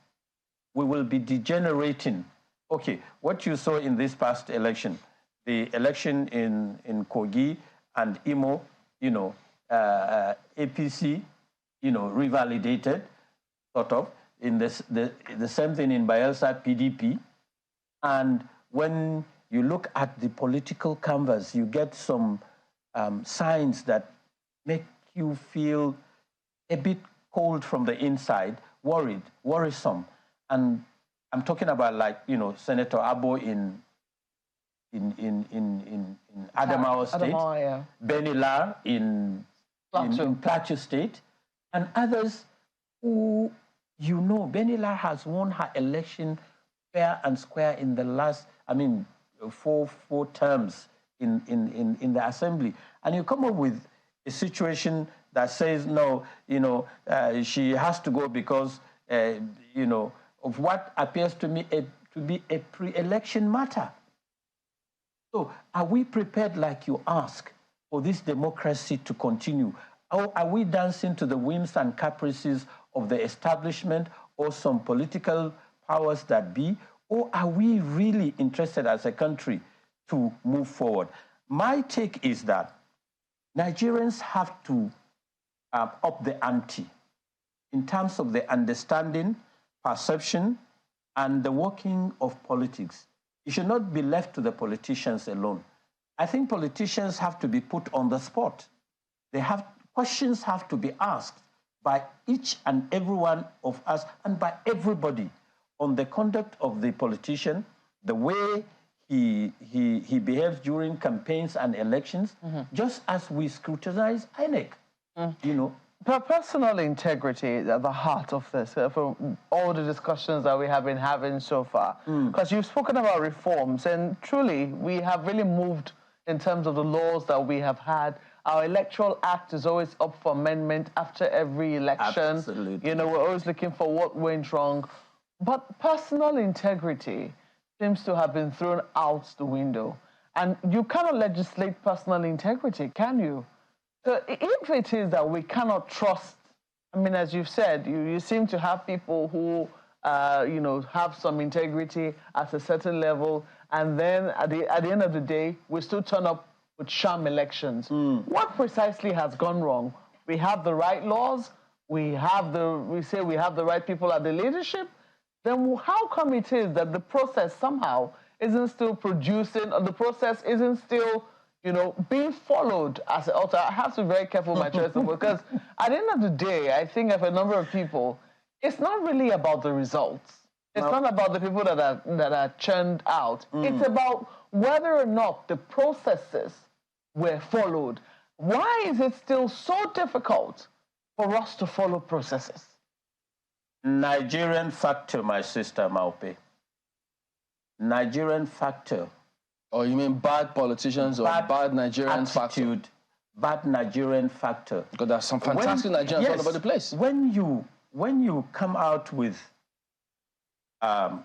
we will be degenerating. Okay, what you saw in this past election, the election in Kogi and Imo, you know, APC, you know, revalidated, sort of, in this, the same thing in Bayelsa, PDP. And when you look at the political canvas, you get some signs that make you feel a bit cold from the inside, worried, worrisome. And I'm talking about, like, you know, Senator Abo in Adamawa State, yeah. Benilar in Plateau State, and others who, you know, Benilar has won her election fair and square in the last, I mean, four terms in the assembly. And you come up with a situation that says, no, you know, she has to go because, you know, of what appears to me to be a pre-election matter. So are we prepared, like you ask, for this democracy to continue? Or are we dancing to the whims and caprices of the establishment or some political powers that be? Or are we really interested as a country to move forward? My take is that Nigerians have to up the ante in terms of the understanding, perception, and the working of politics. It should not be left to the politicians alone. I think politicians have to be put on the spot. Questions have to be asked by each and every one of us and by everybody on the conduct of the politician, the way he behaves during campaigns and elections, just as we scrutinize INEC, you know. But personal integrity is at the heart of this, for all the discussions that we have been having so far. Because you've spoken about reforms, and truly, we have really moved in terms of the laws that we have had. Our Electoral Act is always up for amendment after every election. Absolutely. You know, we're always looking for what went wrong. But personal integrity seems to have been thrown out the window. And you cannot legislate personal integrity, can you? So if it is that we cannot trust, I mean, as you've said, you seem to have people who, you know, have some integrity at a certain level, and then at the end of the day, we still turn up with sham elections. What precisely has gone wrong? We have the right laws, we say we have the right people at the leadership, then how come it is that the process somehow isn't still producing, or the process isn't still, you know, being followed as an author? I have to be very careful with my choice because at the end of the day, I think of a number of people, it's not really about the results. It's not about the people that are churned out. It's about whether or not the processes were followed. Why is it still so difficult for us to follow processes? Nigerian factor, my sister Maupe. Nigerian factor. Oh, you mean bad politicians or bad Nigerian factor? Bad Nigerian factor. Because there's some fantastic Nigerians all over the place. When you come out with a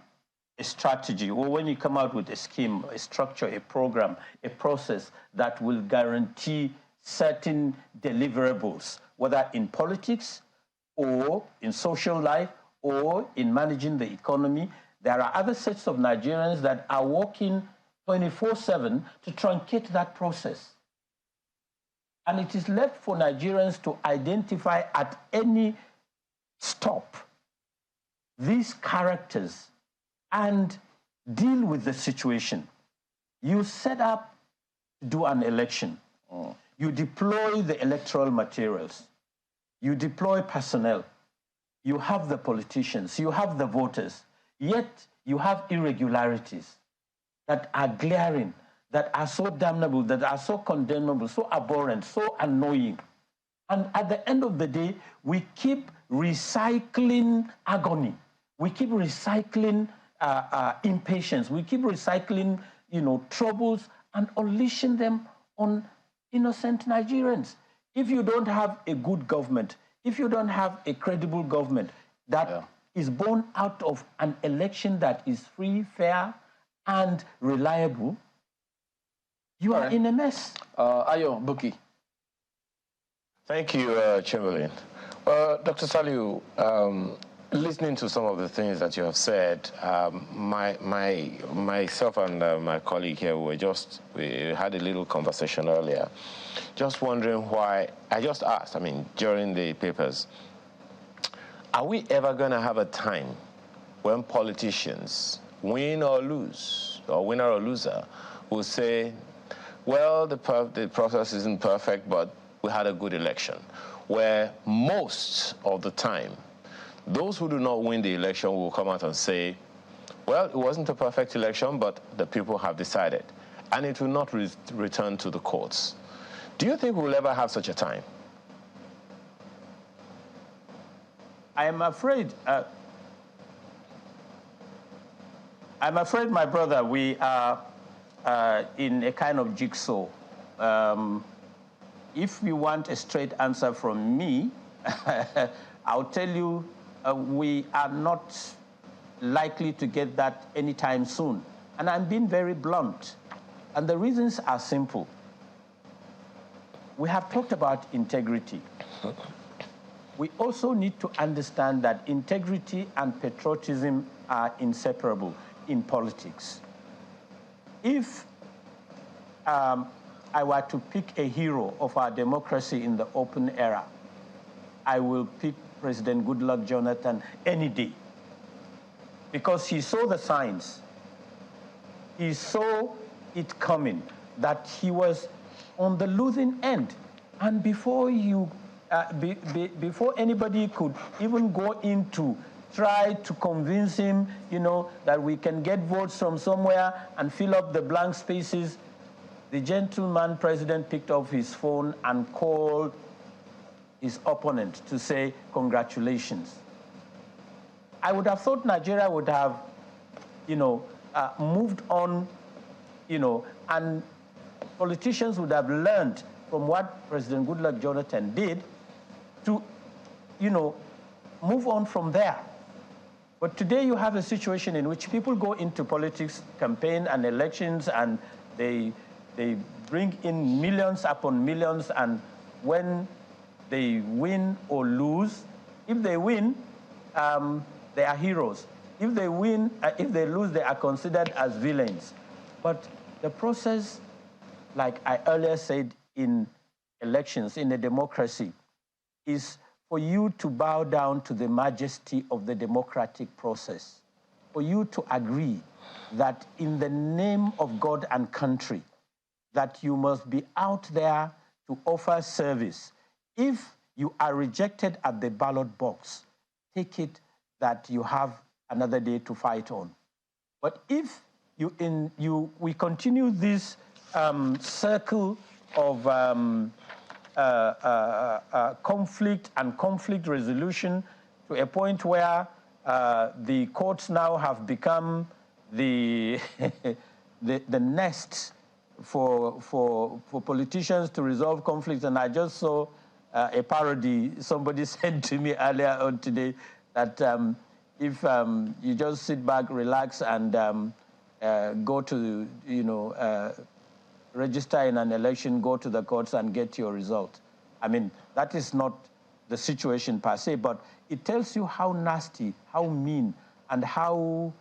strategy, or when you come out with a scheme, a structure, a program, a process that will guarantee certain deliverables, whether in politics or in social life or in managing the economy, there are other sets of Nigerians that are working 24/7 to truncate that process. And it is left for Nigerians to identify at any stop these characters and deal with the situation. You set up to do an election. You deploy the electoral materials. You deploy personnel. You have the politicians. You have the voters. Yet you have irregularities that are glaring, that are so damnable, that are so condemnable, so abhorrent, so annoying. And at the end of the day, we keep recycling agony. We keep recycling impatience. We keep recycling, troubles and unleashing them on innocent Nigerians. If you don't have a good government, if you don't have a credible government that is born out of an election that is free, fair, and reliable, you are in a mess. Ayo, Buki. Thank you, Chamberlain. Dr. Saliu, listening to some of the things that you have said, myself and my colleague here, we had a little conversation earlier, just wondering why, I just asked, during the papers, are we ever going to have a time when politicians, win or lose, or winner or loser, will say, well, the process isn't perfect, but we had a good election, where most of the time, those who do not win the election will come out and say, well, it wasn't a perfect election, but the people have decided, and it will not return to the courts. Do you think we'll ever have such a time? I am afraid, my brother, we are in a kind of jigsaw. If you want a straight answer from me, I'll tell you we are not likely to get that anytime soon. And I'm being very blunt. And the reasons are simple. We have talked about integrity. We also need to understand that integrity and patriotism are inseparable in politics. If I were to pick a hero of our democracy in the open era, I will pick President Goodluck Jonathan any day, because he saw the signs. He saw it coming, that he was on the losing end. And before anybody could even go in to try to convince him, that we can get votes from somewhere and fill up the blank spaces, the gentleman president picked up his phone and called his opponent to say, congratulations. I would have thought Nigeria would have, moved on, and politicians would have learned from what President Goodluck Jonathan did to, move on from there. But today you have a situation in which people go into politics, campaign and elections, and they bring in millions upon millions, and when they win or lose, if they win, they are heroes. If they win, if they lose, they are considered as villains. But the process, like I earlier said, in elections, in a democracy, is for you to bow down to the majesty of the democratic process, for you to agree that in the name of God and country, that you must be out there to offer service. If you are rejected at the ballot box, take it that you have another day to fight on. But if we continue this circle of conflict and conflict resolution to a point where the courts now have become the the nest for politicians to resolve conflicts. And I just saw a parody somebody sent to me earlier on today that if you just sit back, relax, and go to, register in an election, go to the courts and get your result. I mean, that is not the situation per se, but it tells you how nasty, how mean, and how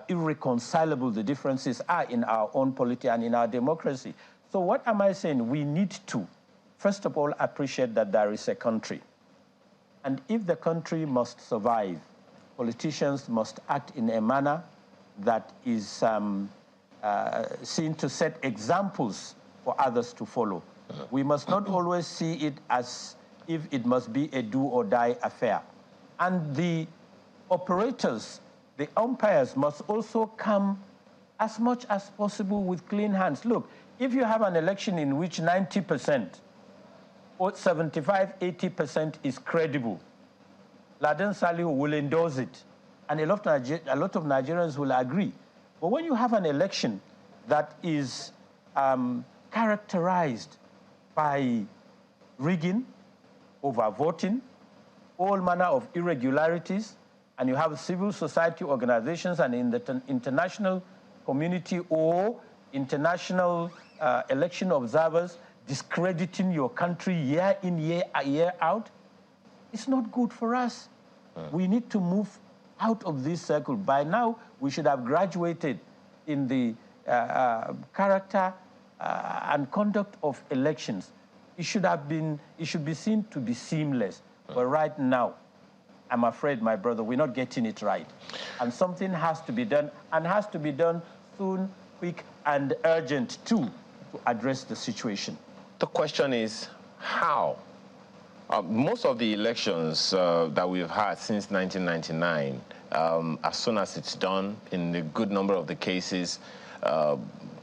irreconcilable the differences are in our own polity and in our democracy. So what am I saying? We need to, first of all, appreciate that there is a country. And if the country must survive, politicians must act in a manner that is seen to set examples for others to follow. We must not always see it as if it must be a do-or-die affair. And the operators, the umpires, must also come as much as possible with clean hands. Look, if you have an election in which 90% or 75, 80% is credible, Laden Salihu will endorse it, and a lot of Nigerians will agree. But when you have an election that is characterized by rigging, overvoting, all manner of irregularities, and you have civil society organizations and in the international community or international election observers discrediting your country year in, year out, it's not good for us. We need to move out of this circle. By now, we should have graduated in the character and conduct of elections. It should be seen to be seamless. But right now, I'm afraid, my brother, we're not getting it right. And something has to be done, and has to be done soon, quick, and urgent, too, to address the situation. The question is, how? Most of the elections that we've had since 1999, as soon as it's done, in a good number of the cases,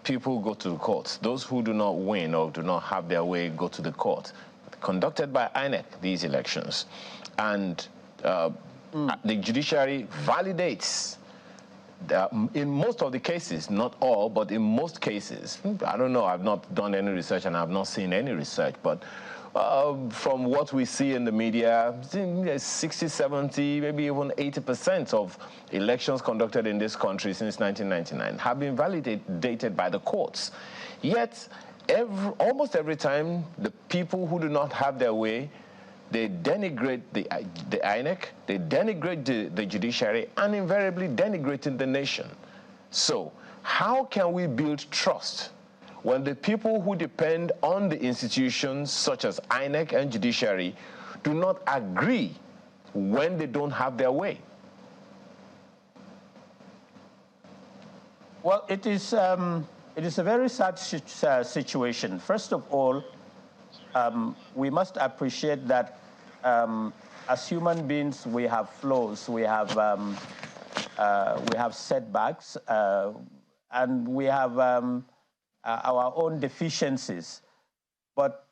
people go to the courts. Those who do not win or do not have their way go to the court. Conducted by INEC, these elections. And the judiciary validates, in most of the cases, not all, but in most cases, I don't know, I've not done any research and I've not seen any research, but from what we see in the media, 60, 70, maybe even 80% of elections conducted in this country since 1999 have been validated by the courts. Yet, almost every time, the people who do not have their way, they denigrate the INEC, they denigrate the judiciary, and invariably denigrating the nation. So, how can we build trust when the people who depend on the institutions such as INEC and judiciary do not agree when they don't have their way? Well, it is a very sad situation. First of all, we must appreciate that as human beings, we have flaws, we have setbacks, and we have our own deficiencies. But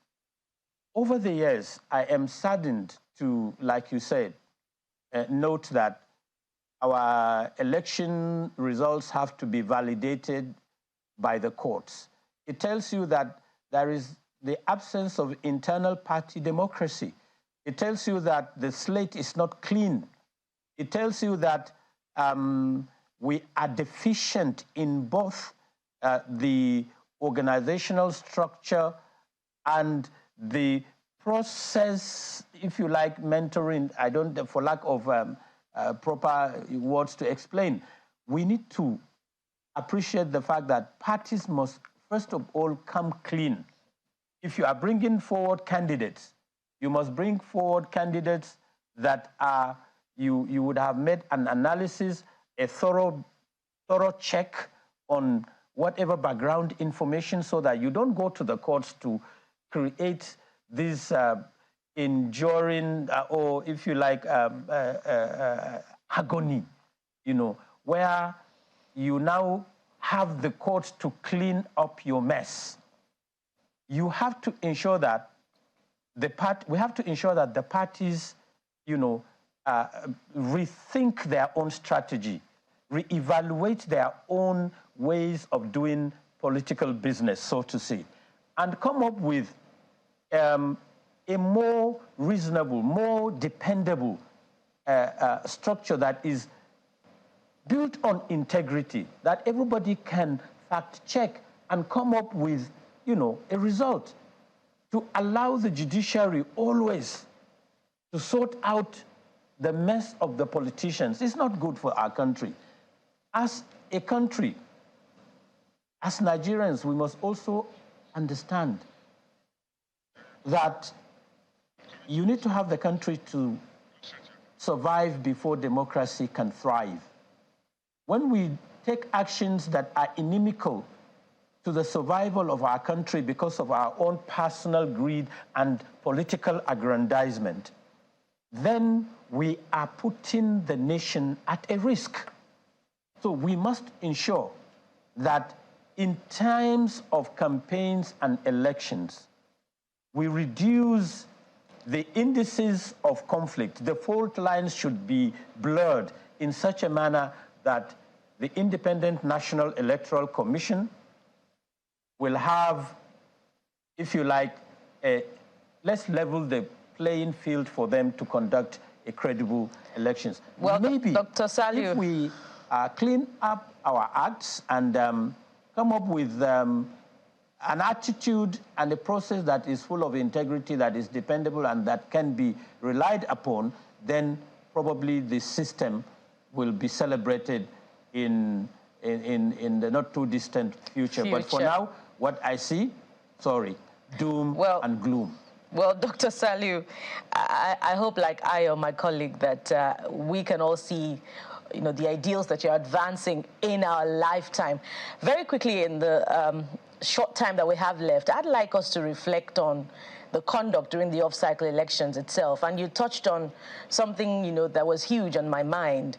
over the years, I am saddened to, like you said, note that our election results have to be validated by the courts. It tells you that there is the absence of internal party democracy. It tells you that the slate is not clean. It tells you that we are deficient in both the organizational structure and the process, if you like, mentoring. I don't, for lack of proper words to explain, we need to appreciate the fact that parties must, first of all, come clean. If you are bringing forward candidates, you must bring forward candidates that are, you would have made an analysis, a thorough check on whatever background information, so that you don't go to the courts to create this enduring, or if you like, agony, where you now have the courts to clean up your mess. You have to ensure that we have to ensure that the parties, rethink their own strategy, reevaluate their own ways of doing political business, so to say, and come up with a more reasonable, more dependable structure that is built on integrity, that everybody can fact check and come up with, a result, to allow the judiciary always to sort out the mess of the politicians. It's not good for our country. As a country, as Nigerians, we must also understand that you need to have the country to survive before democracy can thrive. When we take actions that are inimical to the survival of our country because of our own personal greed and political aggrandizement, then we are putting the nation at a risk. So we must ensure that in times of campaigns and elections, we reduce the indices of conflict. The fault lines should be blurred in such a manner that the Independent National Electoral Commission will have, if you like, let's level the playing field for them to conduct a credible elections. Well, maybe Dr. Saliu, if we clean up our acts and come up with an attitude and a process that is full of integrity, that is dependable and that can be relied upon, then probably the system will be celebrated in the not too distant future. But for now, what I see, doom and gloom. Well, Dr. Saliu, I hope, like I or my colleague, that we can all see, the ideals that you're advancing in our lifetime. Very quickly, in the short time that we have left, I'd like us to reflect on the conduct during the off-cycle elections itself. And you touched on something, that was huge on my mind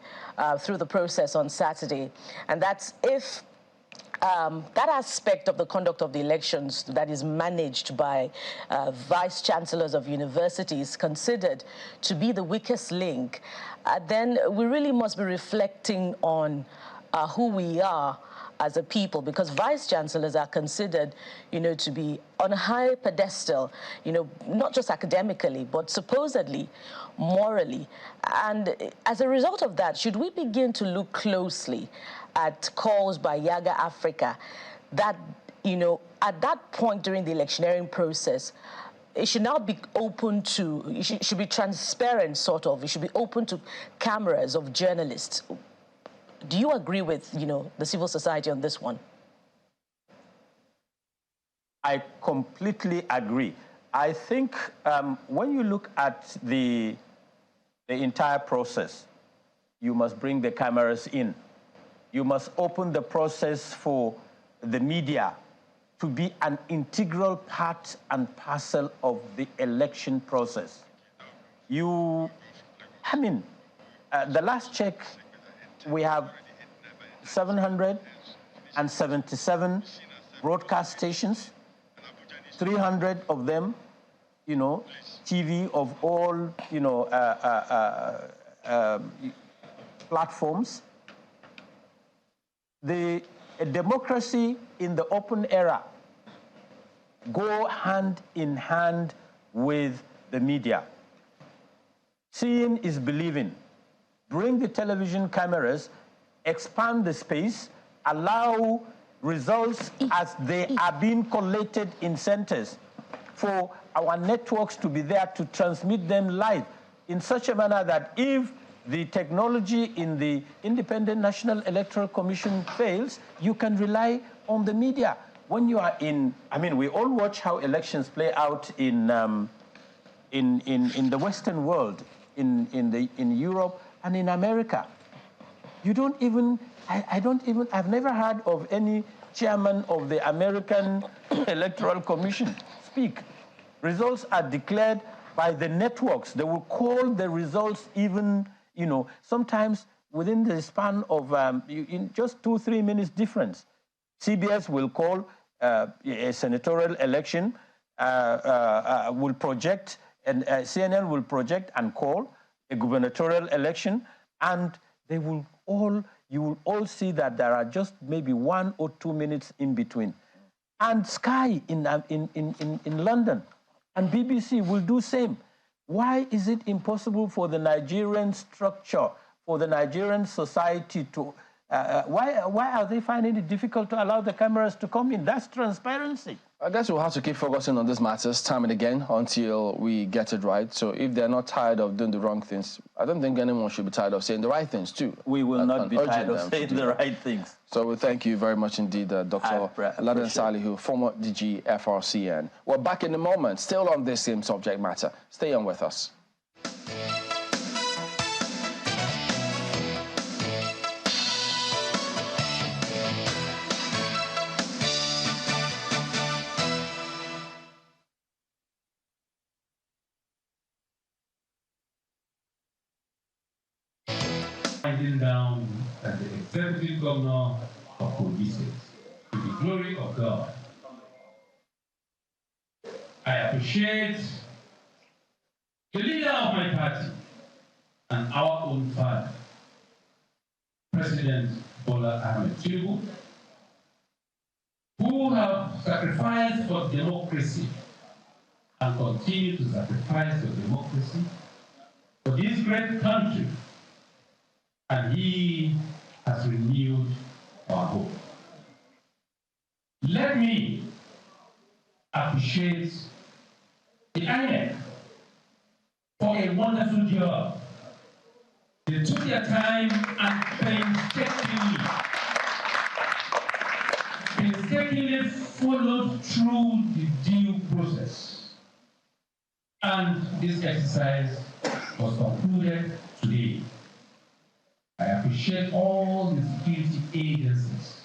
through the process on Saturday. And that's if that aspect of the conduct of the elections that is managed by vice chancellors of universities considered to be the weakest link, then we really must be reflecting on who we are as a people, because vice chancellors are considered, to be on a high pedestal, not just academically, but supposedly morally. And as a result of that, should we begin to look closely at calls by Yaga Africa that, at that point during the electioneering process, it should now be open to, it should be transparent, sort of. It should be open to cameras of journalists. Do you agree with, the civil society on this one? I completely agree. I think when you look at the entire process, you must bring the cameras in. You must open the process for the media to be an integral part and parcel of the election process. The last check, we have 777 broadcast stations, 300 of them, TV of all, platforms. A democracy in the open era go hand in hand with the media. Seeing is believing. Bring the television cameras, expand the space, allow results as they are being collated in centers for our networks to be there to transmit them live in such a manner that if the technology in the Independent National Electoral Commission fails, you can rely on the media. When you are we all watch how elections play out in the Western world, in Europe and in America. You don't even, I've never heard of any chairman of the American Electoral Commission speak. Results are declared by the networks. They will call the results even, sometimes within the span of in just 2-3 minutes difference. CBS will call a senatorial election, will project, and CNN will project and call a gubernatorial election, and they will all, you will all see that there are just maybe 1 or 2 minutes in between. And Sky in London and BBC will do same. Why is it impossible for the Nigerian structure, for the Nigerian society to, why are they finding it difficult to allow the cameras to come in? That's transparency. I guess we'll have to keep focusing on these matters time and again until we get it right. So if they're not tired of doing the wrong things, I don't think anyone should be tired of saying the right things too. We will not be tired of saying the right things. So we thank you very much indeed, Dr. Ladan Salihu, former DG FRCN. We're back in a moment, still on this same subject matter. Stay on with us. Down as the executive governor of Kogi State, to the glory of God. I appreciate the leader of my party and our own father, President Bola Ahmed Tinubu, who have sacrificed for democracy and continue to sacrifice for democracy for this great country. And he has renewed our hope. Let me appreciate the INEC for a wonderful job. They took their time and painstakingly followed through the due process. And this exercise was concluded today. I appreciate all the security agencies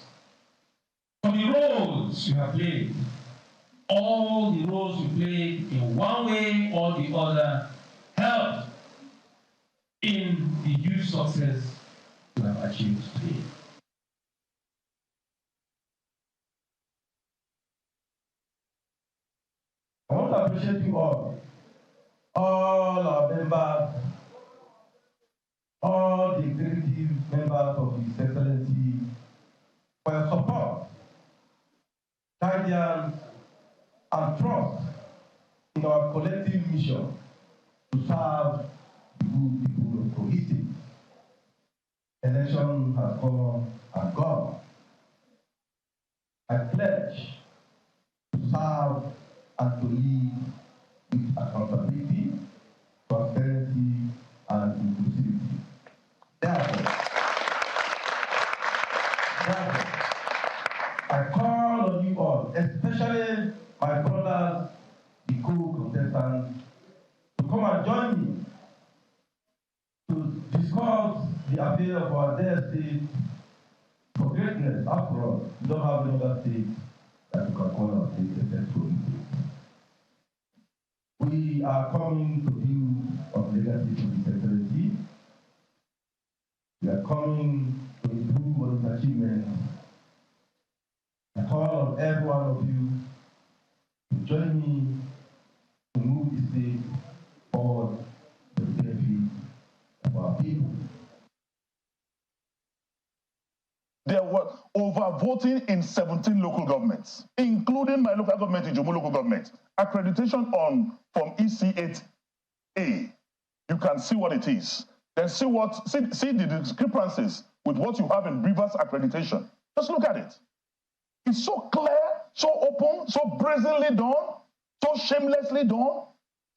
for the roles you have played. All the roles you played in one way or the other helped in the huge success you have achieved today. I want to appreciate you all our members, all the executive members of His Excellency for your support, guidance, and trust in our collective mission to serve the good people of Kogi State. Election has come and gone. I pledge to serve and to lead with accountability, transparency, and inclusivity. Therefore, I call on you all, especially my brothers, the co-contestants, to come and join me to discuss the affair of our dear state for greatness. After all, we don't have another state that we can call our state except Kogi State. We are coming to build on legacy to His Excellency. We are coming to improve on His achievements. I call on every one of you to join me to move the state forward to the benefit of our people. There were overvoting in 17 local governments, including my local government, Ijomu local government. Accreditation from EC8A. You can see what it is. Then see the discrepancies with what you have in Rivers accreditation. Just look at it. It's so clear, so open, so brazenly done, so shamelessly done,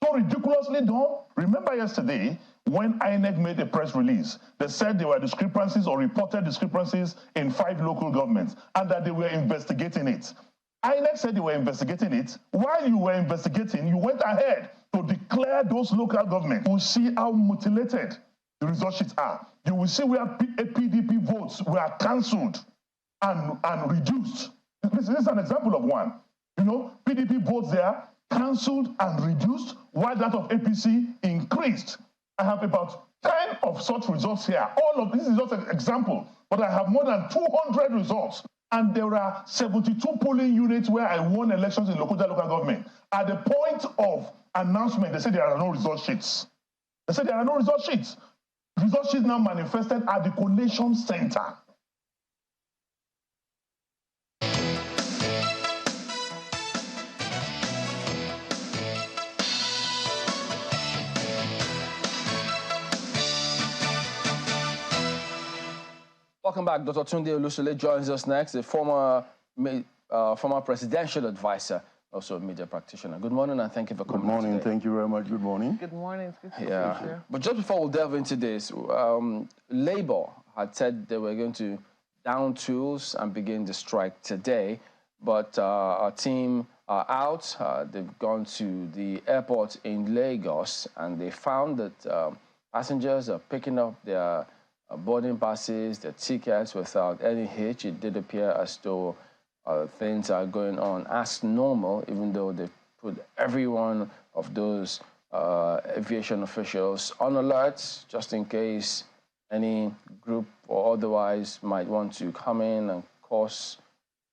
so ridiculously done. Remember yesterday when INEC made a press release, they said there were discrepancies or reported discrepancies in 5 local governments and that they were investigating it. INEC said they were investigating it. While you were investigating, you went ahead to declare those local governments. We'll see how mutilated the result sheets are. You will see where PDP votes were cancelled and reduced. This is an example of one. You know, PDP votes there cancelled and reduced, while that of APC increased. I have about 10 of such results here. All of this is just an example, but I have more than 200 results. And there are 72 polling units where I won elections in local government. At the point of announcement, they said there are no result sheets. They said there are no result sheets. Result sheets now manifested at the Collation Center. Welcome back. Dr. Tunde Olusole joins us next, a former presidential advisor, also a media practitioner. Good morning, and thank you for coming. Good morning. Today. Thank you very much. Good morning. Good morning. It's good to see you. But just before we delve into this, Labour had said they were going to down tools and begin the strike today, but our team are out. They've gone to the airport in Lagos, and they found that passengers are picking up their boarding passes, their tickets without any hitch. It did appear as though things are going on as normal, even though they put every one of those aviation officials on alert, just in case any group or otherwise might want to come in and cause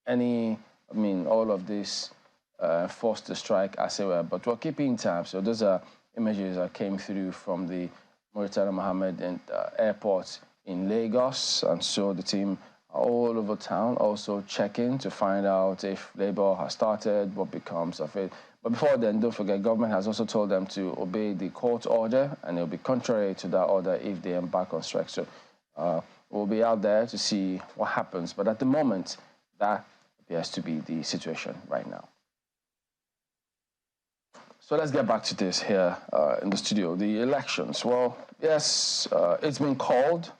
all of this force the strike, as it were. But we're keeping tabs. So those are images that came through from the Murtala Mohammed airport in Lagos, and so the team are all over town also checking to find out if Labour has started, what becomes of it. But before then, don't forget, government has also told them to obey the court order, and it'll be contrary to that order if they embark on strike. So we'll be out there to see what happens. But at the moment, that appears to be the situation right now. So let's get back to this here in the studio. The elections, well, yes, it's been called,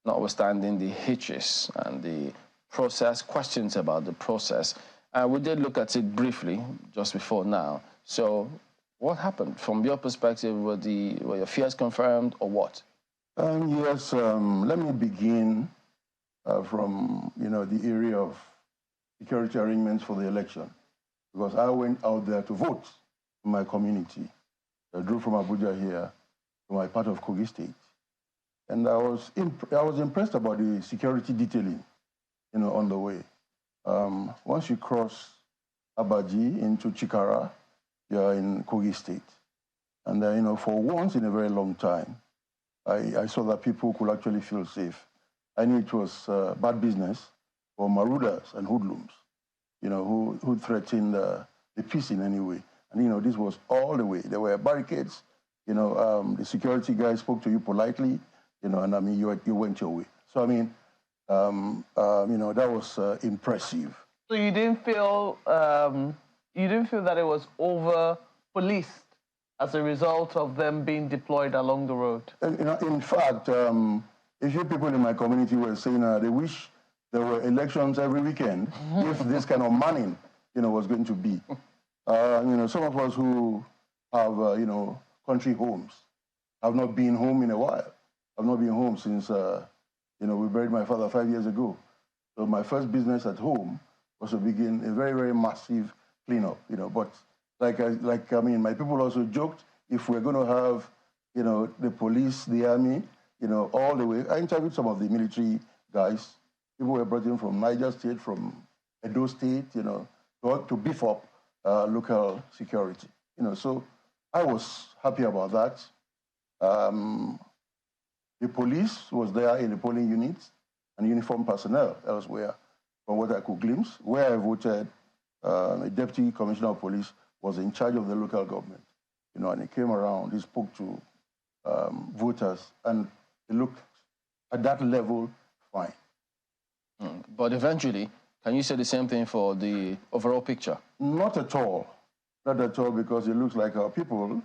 notwithstanding the hitches and the process, questions about the process. We did look at it briefly just before now. So what happened? From your perspective, were your fears confirmed or what? Yes, let me begin from the area of security arrangements for the election, because I went out there to vote in my community. I drove from Abuja here to my part of Kogi State. And I was impressed about the security detailing, on the way. Once you cross Abaji into Chikara, you're in Kogi State. And, for once in a very long time, I saw that people could actually feel safe. I knew it was bad business for marauders and hoodlums, who threatened the peace in any way. And, this was all the way. There were barricades. The security guy spoke to you politely, and you went your way. So, that was impressive. So you didn't feel that it was over-policed as a result of them being deployed along the road? In fact, a few people in my community were saying they wish there were elections every weekend if this kind of manning, was going to be. Some of us who have, country homes have not been home in a while. I've not been home since, we buried my father 5 years ago. So my first business at home was to begin a very, very massive cleanup, But my people also joked, if we're going to have, the police, the army, all the way. I interviewed some of the military guys. People were brought in from Niger State, from Edo State, to beef up local security. So I was happy about that. The police was there in the polling units and uniformed personnel elsewhere, from what I could glimpse. Where I voted, a deputy commissioner of police was in charge of the local government, and he came around, he spoke to voters, and it looked at that level fine. But eventually, can you say the same thing for the overall picture? Not at all. Not at all, because it looks like our people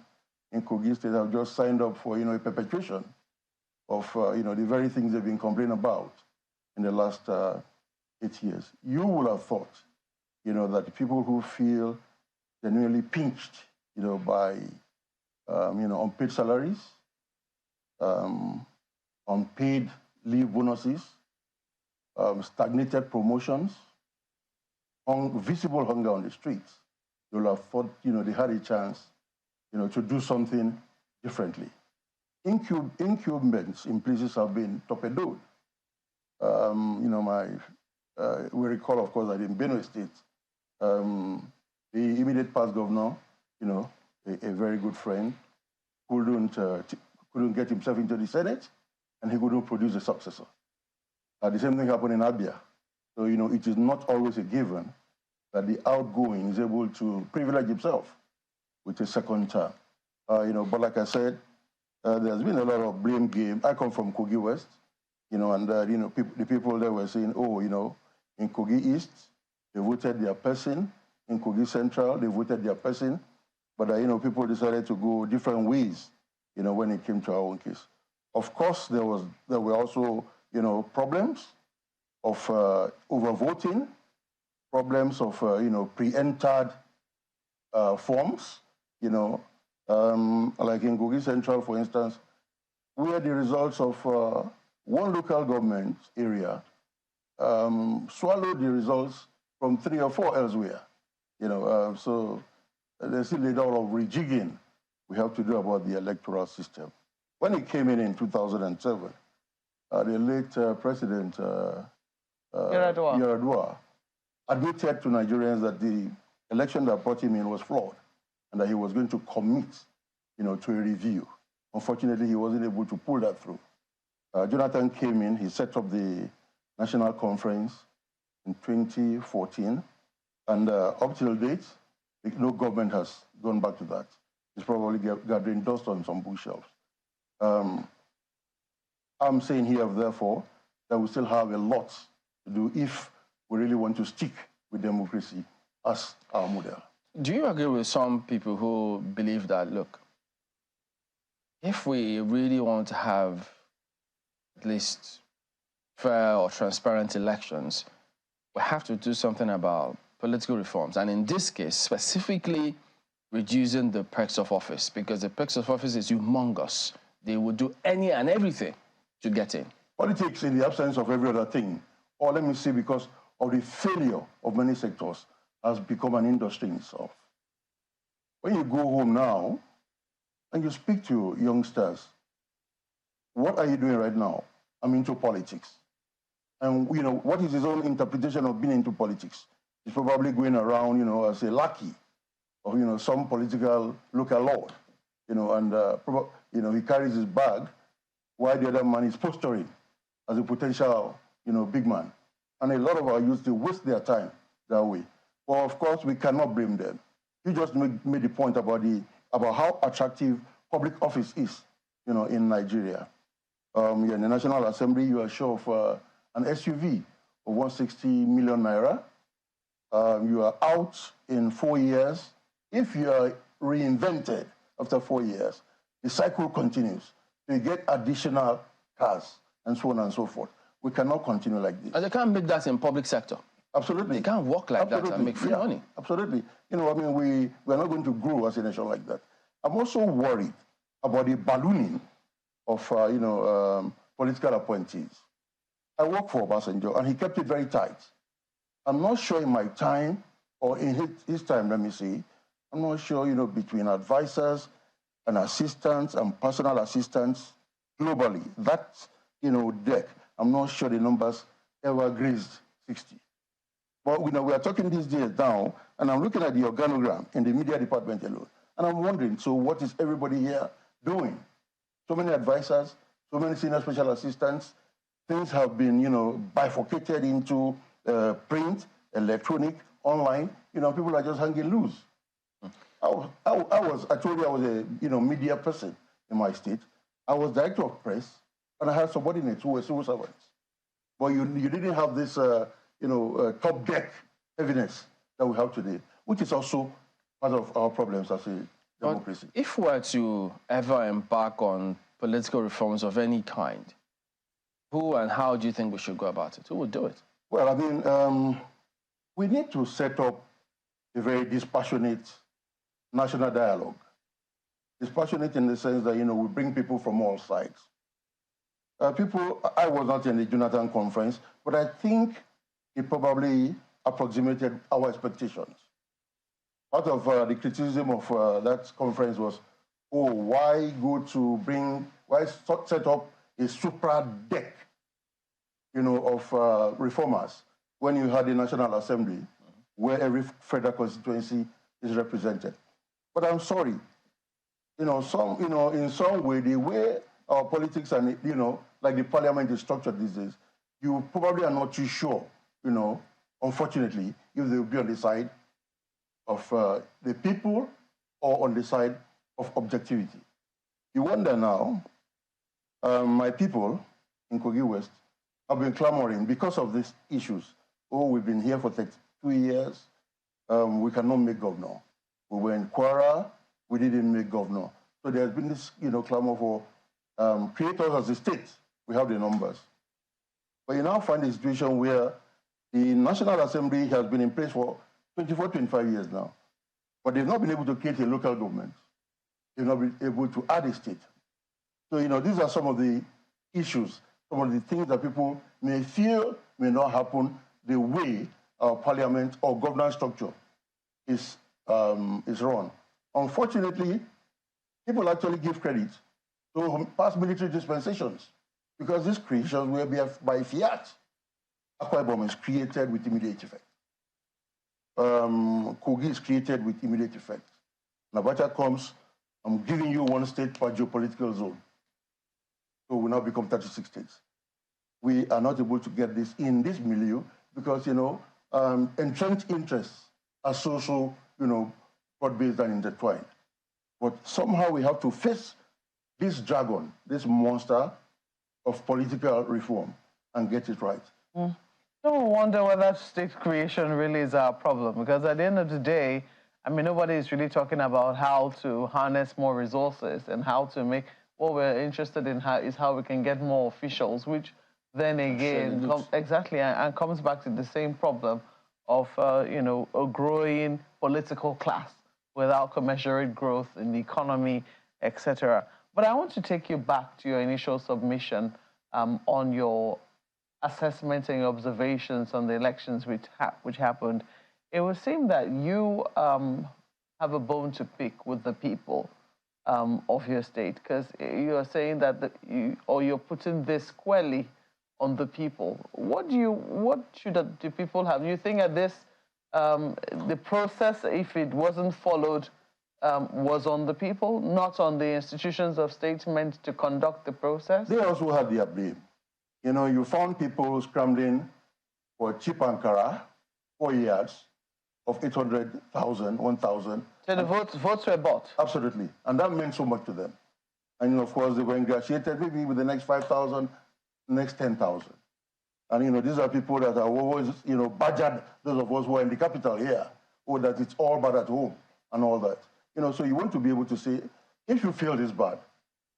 in Kogi State have just signed up for, a perpetuation of, the very things they've been complaining about in the last 8 years. You would have thought, that the people who feel genuinely pinched, by, unpaid salaries, unpaid leave bonuses, stagnated promotions, visible hunger on the streets, you will have thought, they had a chance, to do something differently. Incumbents in places have been torpedoed. My we recall, of course, that in Benue State, the immediate past governor, a very good friend, couldn't get himself into the Senate, and he couldn't produce a successor. The same thing happened in Abia. So, it is not always a given that the outgoing is able to privilege himself with a second term. But like I said, there's been a lot of blame game. I come from Kogi West, and the people there were saying, oh, in Kogi East, they voted their person. In Kogi Central, they voted their person. But, people decided to go different ways, when it came to our own case. Of course, there were also, problems of overvoting, problems of, pre-entered forms, like in Kogi Central, for instance, where the results of one local government area swallowed the results from 3 or 4 elsewhere. So there's still a lot of rejigging we have to do about the electoral system. When it came in 2007, the late President Yaradua admitted to Nigerians that the election that brought him in was flawed and that he was going to commit, to a review. Unfortunately, he wasn't able to pull that through. Jonathan came in, he set up the National Conference in 2014, and up till date, no government has gone back to that. It's probably gathering dust on some bookshelves. I'm saying here, therefore, that we still have a lot to do if we really want to stick with democracy as our model. Do you agree with some people who believe that, look, if we really want to have at least fair or transparent elections, we have to do something about political reforms, and in this case, specifically reducing the perks of office, because the perks of office is humongous. They would do any and everything to get in. Politics, in the absence of every other thing, or let me say because of the failure of many sectors, has become an industry in itself. When you go home now and you speak to youngsters, what are you doing right now? I'm into politics. And, what is his own interpretation of being into politics? He's probably going around, as a lackey of, some political local lord, and, he carries his bag while the other man is posturing as a potential, big man. And a lot of our youth, they waste their time that way. Well, of course, we cannot blame them. You just made the point about how attractive public office is, in Nigeria. You're in the National Assembly, you are sure of an SUV of 160 million naira. You are out in 4 years. If you are reinvented after 4 years, the cycle continues. You get additional cars and so on and so forth. We cannot continue like this. And they can't make that in public sector. Absolutely. They can't work like that and make free money. Absolutely. We are not going to grow as a nation like that. I'm also worried about the ballooning of, political appointees. I work for Obasanjo, and he kept it very tight. I'm not sure in my time, or in his time, let me see, I'm not sure, between advisors and assistants and personal assistants globally, that, deck, I'm not sure the numbers ever grazed 60. But, we are talking these days now, and I'm looking at the organogram in the media department alone, and I'm wondering, so what is everybody here doing? So many advisors, so many senior special assistants, things have been, bifurcated into print, electronic, online. People are just hanging loose. I told you I was a, media person in my state. I was director of press, and I had subordinates who were civil servants. But you didn't have this, top deck evidence that we have today, which is also part of our problems as a democracy. But if we were to ever embark on political reforms of any kind, who and how do you think we should go about it? Who would do it? Well, we need to set up a very dispassionate national dialogue. Dispassionate in the sense that, we bring people from all sides. I was not in the Jonathan conference, but I think it probably approximated our expectations. Part of the criticism of that conference was, why set up a supra deck, of reformers when you had the National Assembly, where every federal constituency is represented. But I'm sorry, in some way, the way our politics and, like the parliament is structured these days, you probably are not too sure, unfortunately, if they will be on the side of the people or on the side of objectivity. You wonder now, my people in Kogi West have been clamoring because of these issues. Oh, we've been here for 32 years. We cannot make governor. We were in Kwara, we didn't make governor. So there's been this, clamor for create us as a state. We have the numbers. But you now find a situation where the National Assembly has been in place for 24, 25 years now. But they've not been able to create a local government. They've not been able to add a state. So, these are some of the issues, some of the things that people may feel may not happen the way our parliament or governance structure is run. Unfortunately, people actually give credit to past military dispensations because these creations were by fiat. Akwa Ibom is created with immediate effect. Kogi is created with immediate effect. Nabacha comes, I'm giving you one state per geopolitical zone. So we now become 36 states. We are not able to get this in this milieu because, entrenched interests are so broad-based and intertwined. But somehow we have to face this dragon, this monster of political reform and get it right. Don't wonder whether state creation really is our problem, because at the end of the day, nobody is really talking about how to harness more resources and how to make, what we're interested in is how we can get more officials, which then again, and comes back to the same problem of, a growing political class without commensurate growth in the economy, etc. But I want to take you back to your initial submission on your assessment and your observations on the elections which happened. It would seem that you have a bone to pick with the people of your state, because you are saying that you're putting this squarely on the people. What should the people have? You think that this the process, if it wasn't followed, was on the people, not on the institutions of state meant to conduct the process? They also had their blame. You found people scrambling for cheap Ankara, 4 years of 800,000, 1,000. So the votes were bought? Absolutely. And that meant so much to them. And, of course, they were ingratiated maybe with the next 5,000, next 10,000. And, these are people that are always, badgered those of us who are in the capital here, or that it's all bad at home and all that. So you want to be able to say, if you feel this bad,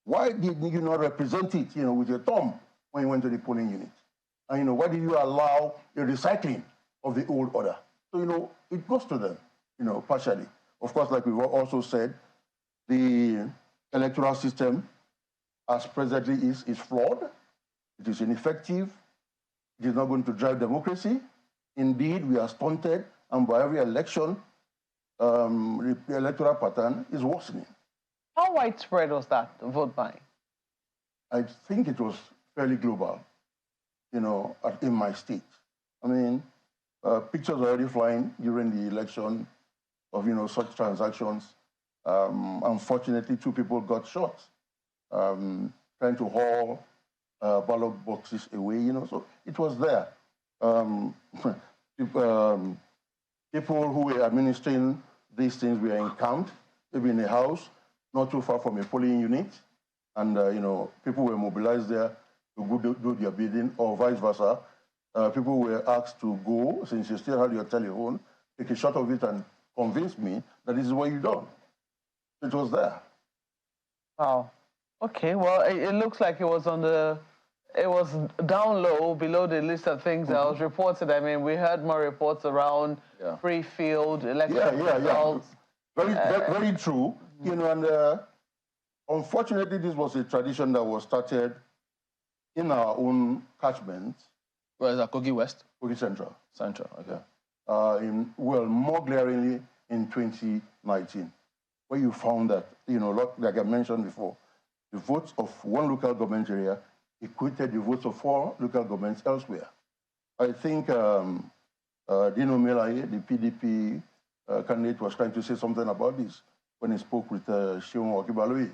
why did you not represent it, with your thumb when you went to the polling unit? And, why did you allow the recycling of the old order? So, it goes to them, partially. Of course, like we've also said, the electoral system, as presently is flawed. It is ineffective. It is not going to drive democracy. Indeed, we are stunted, and by every election, the electoral pattern is worsening. How widespread was that, the vote buying? I think it was fairly global, in my state. Pictures are already flying during the election of, such transactions. Unfortunately, 2 people got shot trying to haul ballot boxes away, so it was there. People who were administering these things were encamped, maybe in a house, not too far from a polling unit, and, people were mobilized there to go do their bidding, or vice versa. People were asked to go, since you still had your telephone, take a shot of it and convince me that this is what you've done. It was there. Wow. Okay, well, it looks like it was down low, below the list of things that was reported. We heard more reports around pre-field election results. Very true. And unfortunately, this was a tradition that was started in our own catchment. Where is that, Kogi West? Kogi Central. Central, okay. More glaringly in 2019, where you found that, like I mentioned before, the votes of one local government area equated the votes of 4 local governments elsewhere. I think Dino Melaye, the PDP candidate, was trying to say something about this when he spoke with Shion Okibaloi,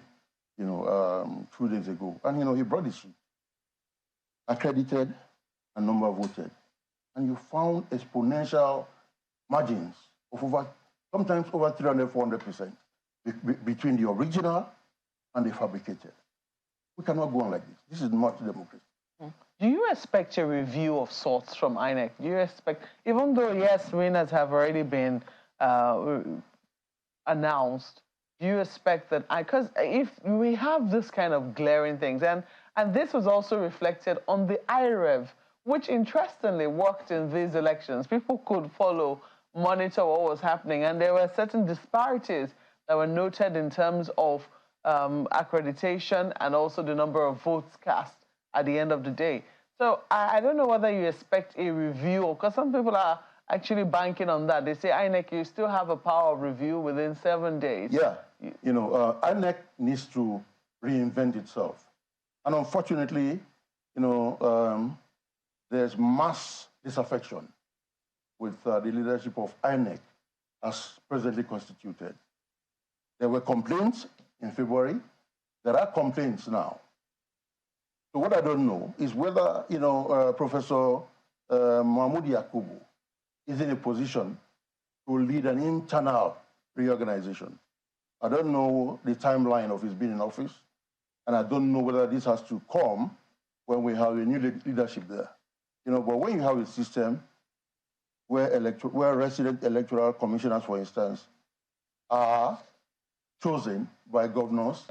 2 days ago. And, he brought the sheet, accredited and number voted. And you found exponential margins of sometimes over 300, 400% between the original and the fabricated. We cannot go on like this. This is not democracy. Do you expect a review of sorts from INEC? Do you expect, even though, yes, winners have already been announced, do you expect that, because if we have this kind of glaring things, and this was also reflected on the IREV, which interestingly worked in these elections. People could follow, monitor what was happening, and there were certain disparities that were noted in terms of accreditation and also the number of votes cast at the end of the day. So I don't know whether you expect a review, because some people are actually banking on that. They say, INEC, you still have a power of review within 7 days. Yeah, INEC needs to reinvent itself. And unfortunately, there's mass disaffection with the leadership of INEC as presently constituted. There were complaints in February. There are complaints now. So what I don't know is whether, Professor Mahmoud Yakubu is in a position to lead an internal reorganization. I don't know the timeline of his being in office, and I don't know whether this has to come when we have a new leadership there. But when you have a system where resident electoral commissioners, for instance, are chosen by governors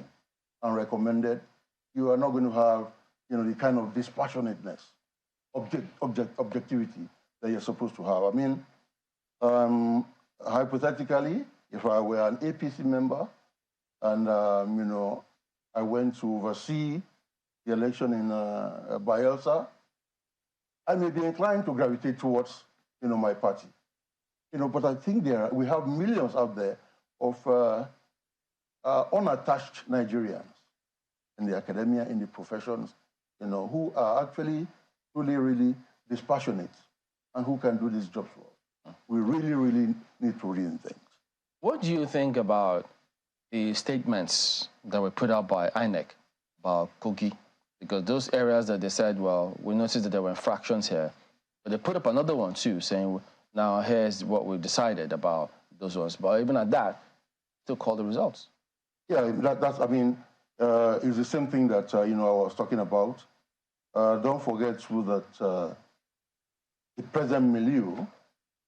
and recommended, you are not going to have, the kind of dispassionateness, objectivity that you're supposed to have. I mean, hypothetically, if I were an APC member and, I went to oversee the election in Bayelsa, I may be inclined to gravitate towards, my party. But I think we have millions out there of unattached Nigerians in the academia, in the professions, who are actually really, really dispassionate and who can do these jobs well. We really, really need to reinvent. What do you think about the statements that were put out by INEC about Kogi? Because those areas that they said, well, we noticed that there were infractions here, but they put up another one too, saying, now here's what we've decided about those ones. But even at that, still call the results. Yeah, it's the same thing that, I was talking about. Don't forget too that the present milieu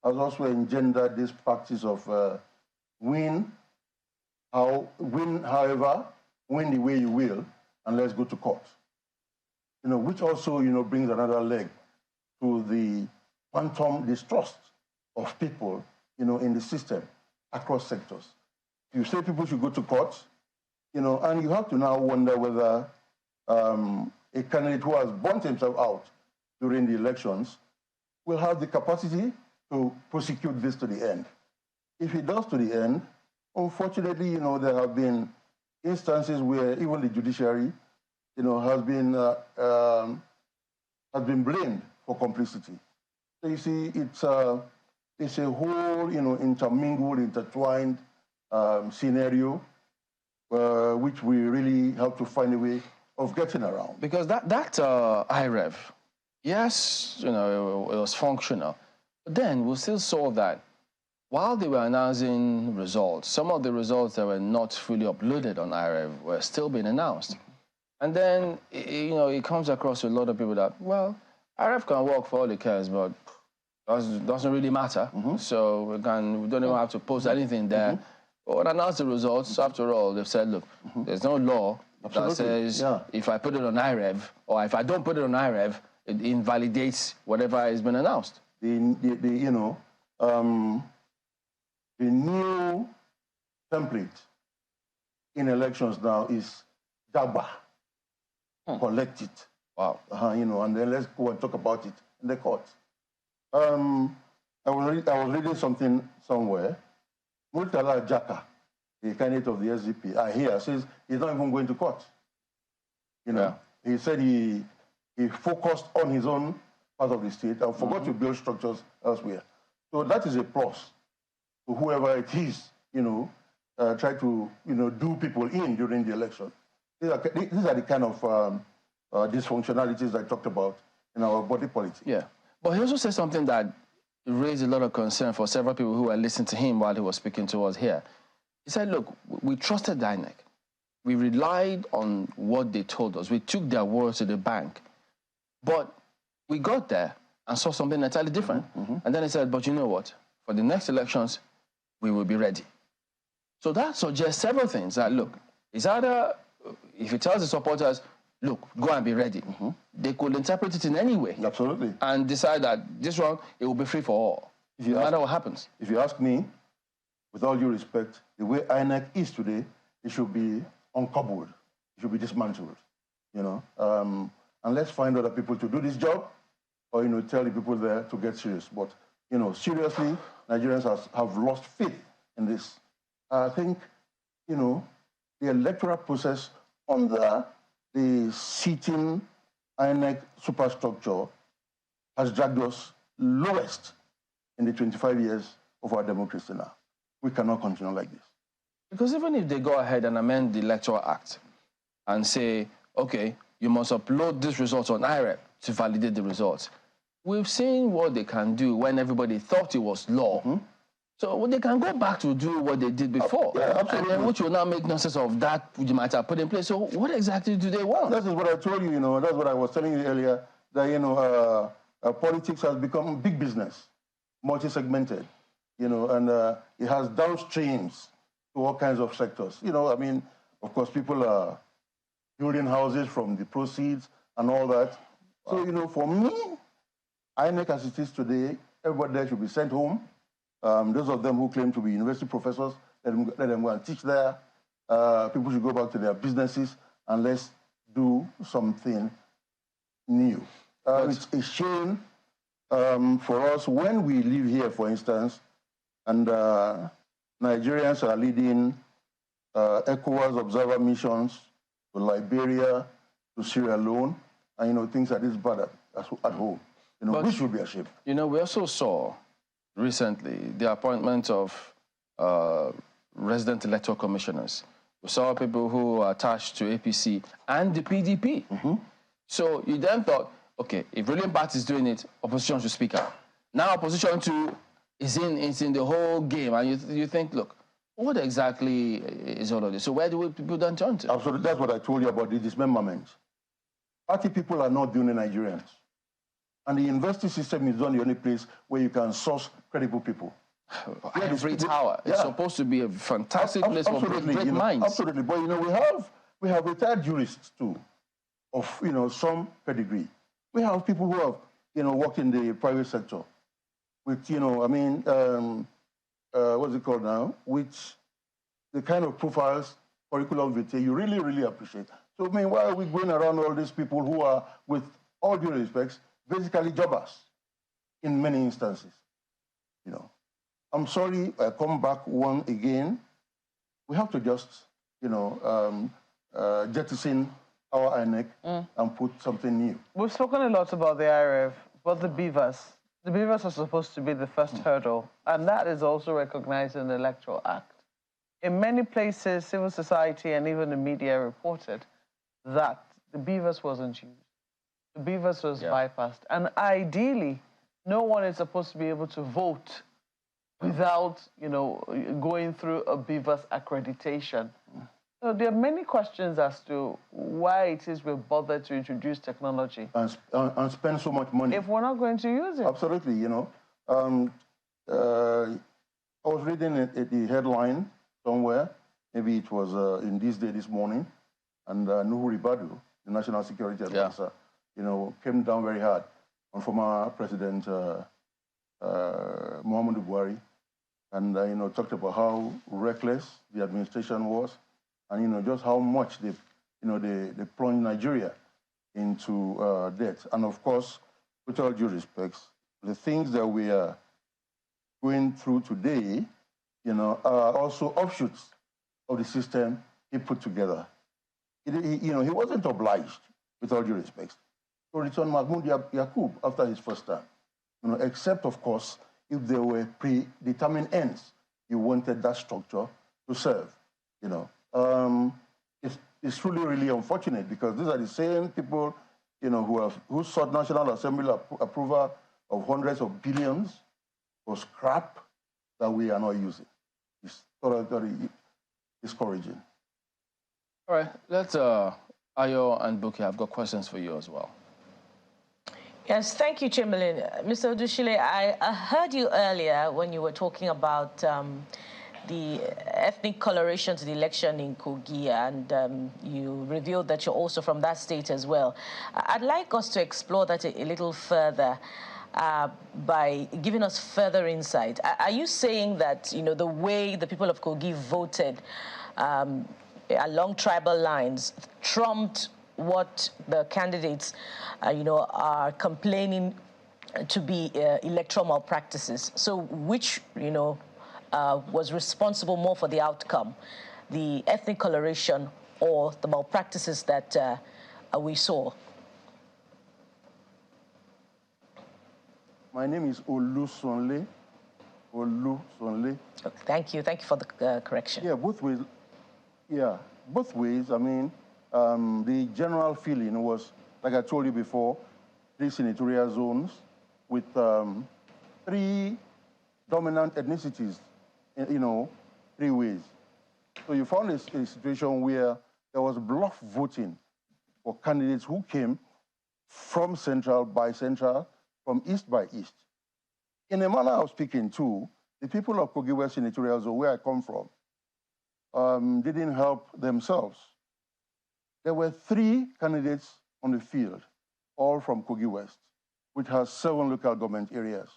has also engendered this practice of win however, win the way you will, and let's go to court. Which also, brings another leg to the quantum distrust of people, in the system across sectors. You say people should go to court, and you have to now wonder whether a candidate who has burnt himself out during the elections will have the capacity to prosecute this to the end. If he does to the end, unfortunately, there have been instances where even the judiciary, has been blamed for complicity. So you see, it's a whole, intermingled, intertwined scenario which we really have to find a way of getting around. Because that IREV, yes, it was functional, but then we still saw that while they were announcing results, some of the results that were not fully uploaded on IREV were still being announced. And then, it comes across to a lot of people that, well, IREV can work for all it cares, but doesn't really matter. So we don't even have to post anything there. But when I announce the results, after all, they've said, look, there's no law that says if I put it on IREV, or if I don't put it on IREV, it invalidates whatever has been announced. The new template in elections now is DABA. Collect it. Wow. And then let's go and talk about it in the court. I was reading something somewhere. Murtala Jaka, the candidate of the SDP, I hear, says he's not even going to court. He said he focused on his own part of the state and forgot to build structures elsewhere. So that is a plus to whoever it is, try to, do people in during the election. These are the kind of dysfunctionalities I talked about in our body politic. Yeah. But he also said something that raised a lot of concern for several people who were listening to him while he was speaking to us here. He said, look, we trusted the INEC. We relied on what they told us. We took their words to the bank. But we got there and saw something entirely different. And then he said, but you know what? For the next elections, we will be ready. So that suggests several things. That, look, it's either, if he tells the supporters, look, go and be ready, they could interpret it in any way. Absolutely. And decide that this one, it will be free for all, no matter what happens. If you ask me, with all due respect, the way INEC is today, it should be uncoupled. It should be dismantled, and let's find other people to do this job, or, tell the people there to get serious. But, seriously, Nigerians have lost faith in this. I think, the electoral process under the sitting INEC superstructure has dragged us lowest in the 25 years of our democracy now. We cannot continue like this. Because even if they go ahead and amend the Electoral Act and say, okay, you must upload this result on IREP to validate the results, we've seen what they can do when everybody thought it was law. So they can go back to do what they did before. And then which will now make nonsense of that you might have put in place. So what exactly do they want? That is what I told you, that's what I was telling you earlier, that, politics has become big business, multi-segmented, and it has downstreams to all kinds of sectors. Of course, people are building houses from the proceeds and all that. So, for me, INEC as it is today, everybody there should be sent home. Those of them who claim to be university professors, let them go and teach there. People should go back to their businesses and let's do something new. It's a shame for us when we live here, for instance, and Nigerians are leading ECOWAS observer missions to Liberia, to Sierra Leone, and things like this bad at home. We should be ashamed. We also saw recently the appointment of resident electoral commissioners. We saw people who are attached to APC and the PDP. So you then thought, okay, if ruling party is doing it, opposition should speak out. Now opposition too is in the whole game, and you think, look, what exactly is all of this? So where do people then turn to? Absolutely, that's what I told you about the dismemberment. Party people are not doing the Nigerians. And the university system is not the only place where you can source credible people. Every tower is supposed to be a fantastic place for great minds. Absolutely, but we have retired jurists too, of some pedigree. We have people who have worked in the private sector, with what's it called now? Which the kind of profiles, curriculum vitae you really, really appreciate. So why are we going around all these people who are, with all due respects, basically jobbers in many instances? I'm sorry, I come back one again. We have to just, jettison our INEC and put something new. We've spoken a lot about the IRF, but the beavers. The beavers are supposed to be the first hurdle, and that is also recognized in the Electoral Act. In many places, civil society and even the media reported that the beavers wasn't used. The beavers was bypassed. And ideally, no one is supposed to be able to vote without, going through a beavers accreditation. So there are many questions as to why it is we're bothered to introduce technology. And spend so much money. If we're not going to use it. Absolutely, I was reading the headline somewhere, maybe it was in this morning, and Nuhu Ribadu, the National Security Advisor, came down very hard on former President Muhammadu Buhari, and talked about how reckless the administration was, and just how much they plunged Nigeria into debt. And of course, with all due respect, the things that we are going through today, are also offshoots of the system he put together. He wasn't obliged, with all due respect. to return Mahmoud Yaqub after his first term. You know, except, of course, if there were predetermined ends you wanted that structure to serve. You know, it's truly really unfortunate because these are the same people, you know, who sought National Assembly approval of hundreds of billions for scrap that we are not using. It's totally discouraging. All right, let's Ayo and Buki, I've got questions for you as well. Yes, thank you, Chamberlain. Mr. Odushile, I heard you earlier when you were talking about the ethnic coloration to the election in Kogi, and you revealed that you're also from that state as well. I'd like us to explore that a little further by giving us further insight. Are you saying that, you know, the way the people of Kogi voted along tribal lines trumped what the candidates, you know, are complaining to be electoral malpractices? So which, you know, was responsible more for the outcome, the ethnic coloration or the malpractices that we saw? My name is Olu Sonle. Olu Sonle. Okay, thank you for the correction. Yeah, both ways. Yeah, both ways. I mean, the general feeling was, like I told you before, 3 senatorial zones with 3 dominant ethnicities, you know, 3 ways. So you found a situation where there was bluff voting for candidates who came from central by central, from east by east. In a manner of speaking too, the people of Kogi West senatorial zone, where I come from, didn't help themselves. There were 3 candidates on the field, all from Kogi West, which has 7 local government areas.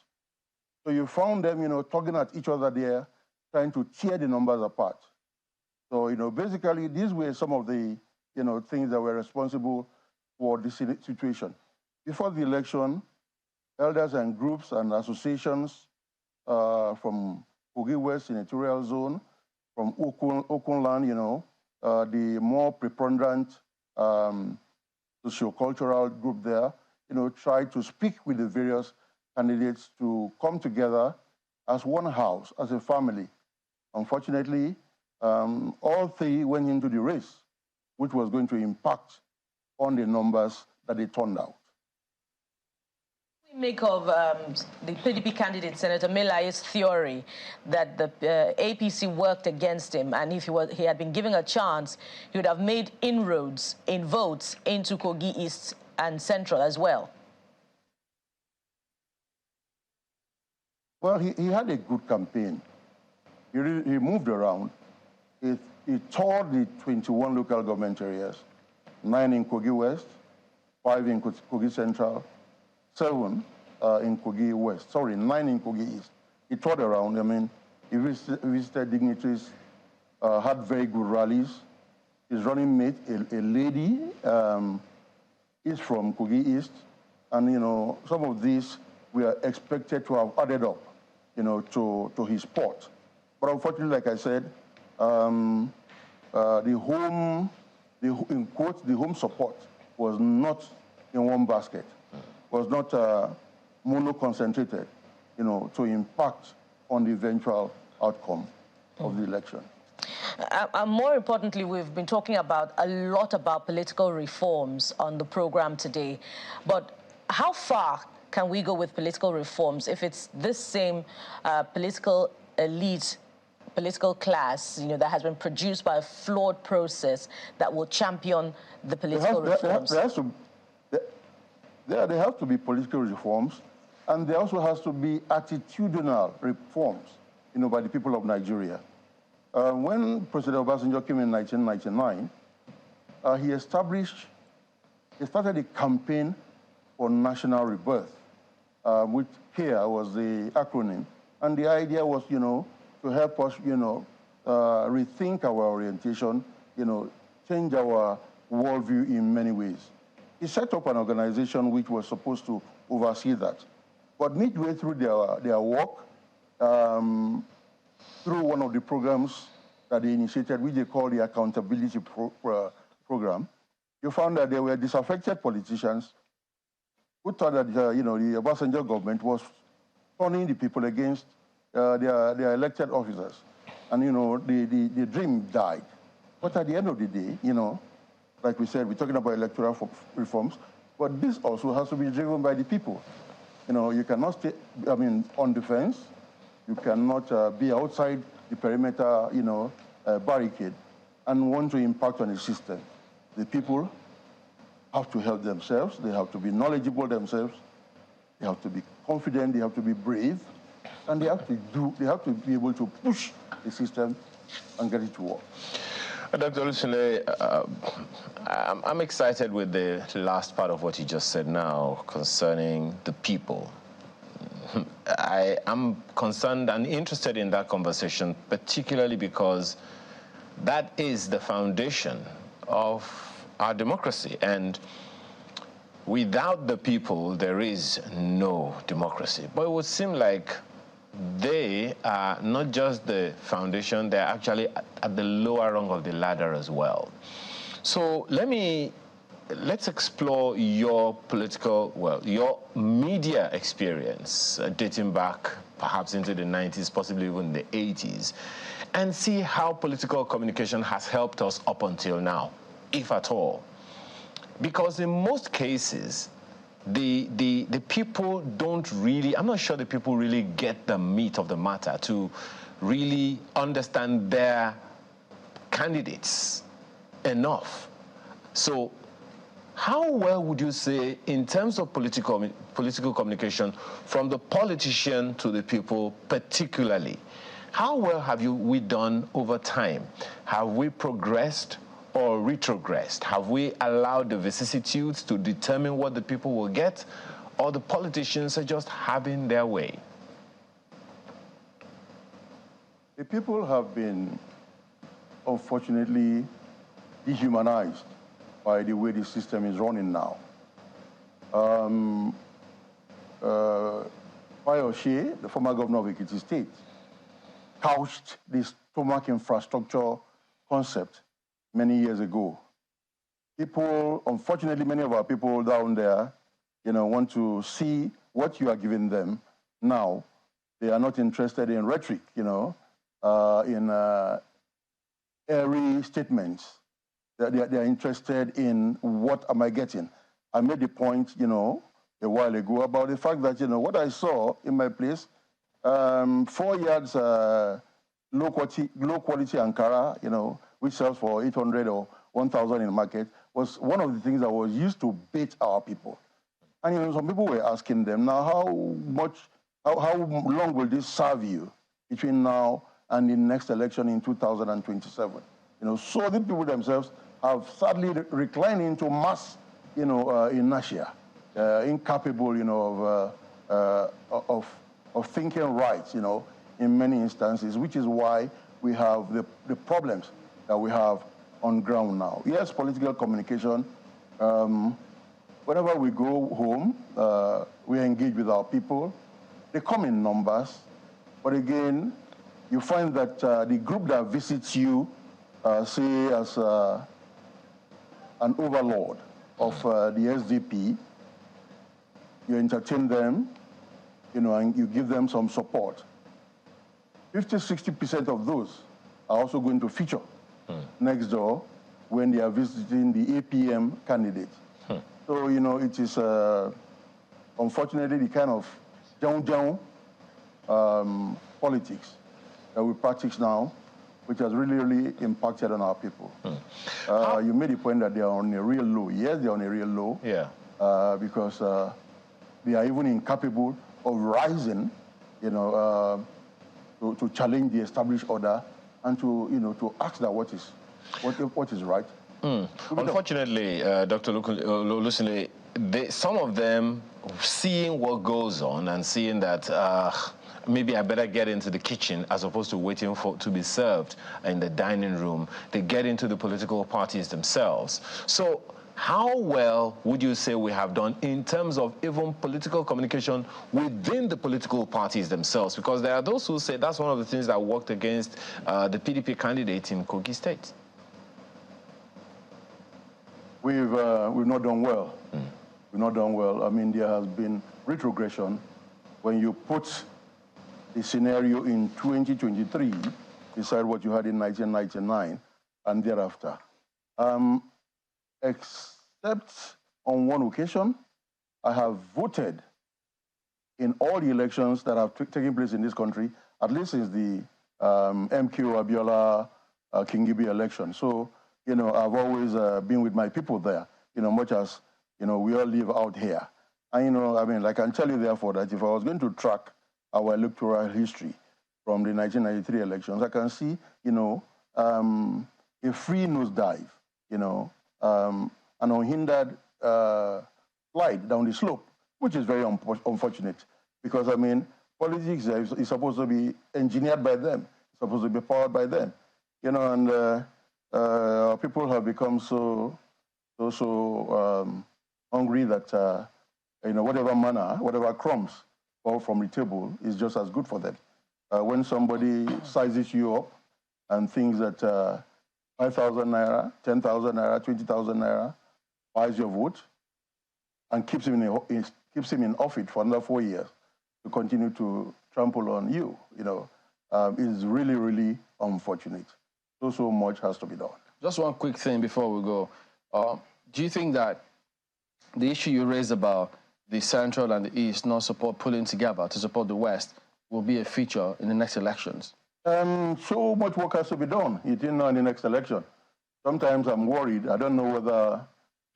So you found them, you know, tugging at each other there, trying to tear the numbers apart. So, you know, basically these were some of the, you know, things that were responsible for this situation. Before the election, elders and groups and associations from Kogi West senatorial zone, from Okun land, you know, the more preponderant socio-cultural group there, you know, tried to speak with the various candidates to come together as one house, as a family. Unfortunately, all 3 went into the race, which was going to impact on the numbers that they turned out. What do you make of the PDP candidate, Senator Melai's theory that the APC worked against him, and if he had been given a chance, he would have made inroads in votes into Kogi East and Central as well? Well, he had a good campaign. He moved around. He toured the 21 local government areas, 9 in Kogi West, 5 in Kogi Central, 7 in Kogi West. Sorry, 9 in Kogi East. He toured around. I mean, he visited dignitaries, had very good rallies. His running mate, a lady, is from Kogi East. And, you know, some of these we are expected to have added up, you know, to his pot. But unfortunately, like I said, in quotes, the home support was not in one basket, was not mono-concentrated, you know, to impact on the eventual outcome of the election. More importantly, we've been talking about a lot about political reforms on the program today, but how far can we go with political reforms if it's this same political elite, political class, you know, that has been produced by a flawed process that will champion the political reforms? There have to be political reforms, and there also has to be attitudinal reforms, you know, by the people of Nigeria. When President Obasanjo came in 1999, he started a campaign for national rebirth, which here was the acronym. And the idea was, you know, to help us, you know, rethink our orientation, you know, change our worldview in many ways. He set up an organization which was supposed to oversee that. But midway through their work, through one of the programs that they initiated, which they call the accountability program, you found that there were disaffected politicians who thought that, you know, the Obasanjo government was turning the people against their elected officers. And, you know, the dream died. But at the end of the day, you know, like we said, we're talking about electoral reforms, but this also has to be driven by the people. You know, you cannot stay, I mean, on the fence. You cannot be outside the perimeter, you know, barricade and want to impact on the system. The people have to help themselves. They have to be knowledgeable themselves. They have to be confident. They have to be brave. And they have to be able to push the system and get it to work. Dr. Olusile, I'm excited with the last part of what you just said now concerning the people. I am concerned and interested in that conversation, particularly because that is the foundation of our democracy. And without the people, there is no democracy. But it would seem like they are not just the foundation, they're actually at the lower rung of the ladder as well. So let's explore your your media experience dating back perhaps into the 90s, possibly even the 80s, and see how political communication has helped us up until now, if at all. Because in most cases, the people don't really, I'm not sure the people really get the meat of the matter to really understand their candidates enough. So how well would you say, in terms of political communication, from the politician to the people particularly, how well have we done over time? Have we progressed or retrogressed? Have we allowed the vicissitudes to determine what the people will get, or the politicians are just having their way? The people have been, unfortunately, dehumanized by the way the system is running now. Bayelsa, the former governor of Ekiti State, couched this stomach infrastructure concept many years ago. People, unfortunately, many of our people down there, you know, want to see what you are giving them now. They are not interested in rhetoric, you know, in airy statements. They are interested in what am I getting. I made the point, you know, a while ago about the fact that, you know, what I saw in my place, 4 yards low quality Ankara, you know, which sells for 800 or 1,000 in the market, was one of the things that was used to bait our people. And, you know, some people were asking them, now, how long will this serve you between now and the next election in 2027? You know, so the people themselves have sadly reclined into mass, you know, inertia, incapable, you know, of thinking right, you know, in many instances, which is why we have the problems that we have on ground now. Yes, political communication. Whenever we go home, we engage with our people. They come in numbers, but again, you find that the group that visits you, say as an overlord of the SDP, you entertain them, you know, and you give them some support. 50–60% of those are also going to feature next door when they are visiting the APM candidate. So, you know, it is unfortunately the kind of down politics that we practice now, which has really impacted on our people. You made the point that they are on a real low. Yes, they are on a real low. Yeah. Because they are even incapable of rising, you know, to challenge the established order and to, you know, to ask that what is right. Unfortunately, Dr. Olusile, some of them, seeing what goes on and seeing that maybe I better get into the kitchen as opposed to waiting to be served in the dining room, they get into the political parties themselves. So how well would you say we have done in terms of even political communication within the political parties themselves? Because there are those who say that's one of the things that worked against the PDP candidate in Kogi State. We've not done well. we've not done well. I mean, there has been retrogression. When you put the scenario in 2023, beside what you had in 1999 and thereafter. Except on one occasion, I have voted in all the elections that have taken place in this country, at least since the MQ Abiola Kingibe election. So, you know, I've always been with my people there, you know, much as, you know, we all live out here. And, you know, I mean, I can tell you, therefore, that if I was going to track our electoral history from the 1993 elections, I can see, you know, a free nosedive, you know, an unhindered slide down the slope, which is very unfortunate because, I mean, politics is supposed to be engineered by them, it's supposed to be powered by them, you know, and people have become so hungry that, you know, whatever manna, whatever crumbs fall from the table is just as good for them. When somebody sizes you up and thinks that 5,000 naira, 10,000 naira, 20,000 naira buys your vote and keeps him in office for another 4 years to continue to trample on you, you know, is really, really unfortunate. So much has to be done. Just one quick thing before we go. Do you think that the issue you raised about the Central and the East not pulling together to support the West will be a feature in the next elections? So much work has to be done, in the next election. Sometimes I'm worried. I don't know whether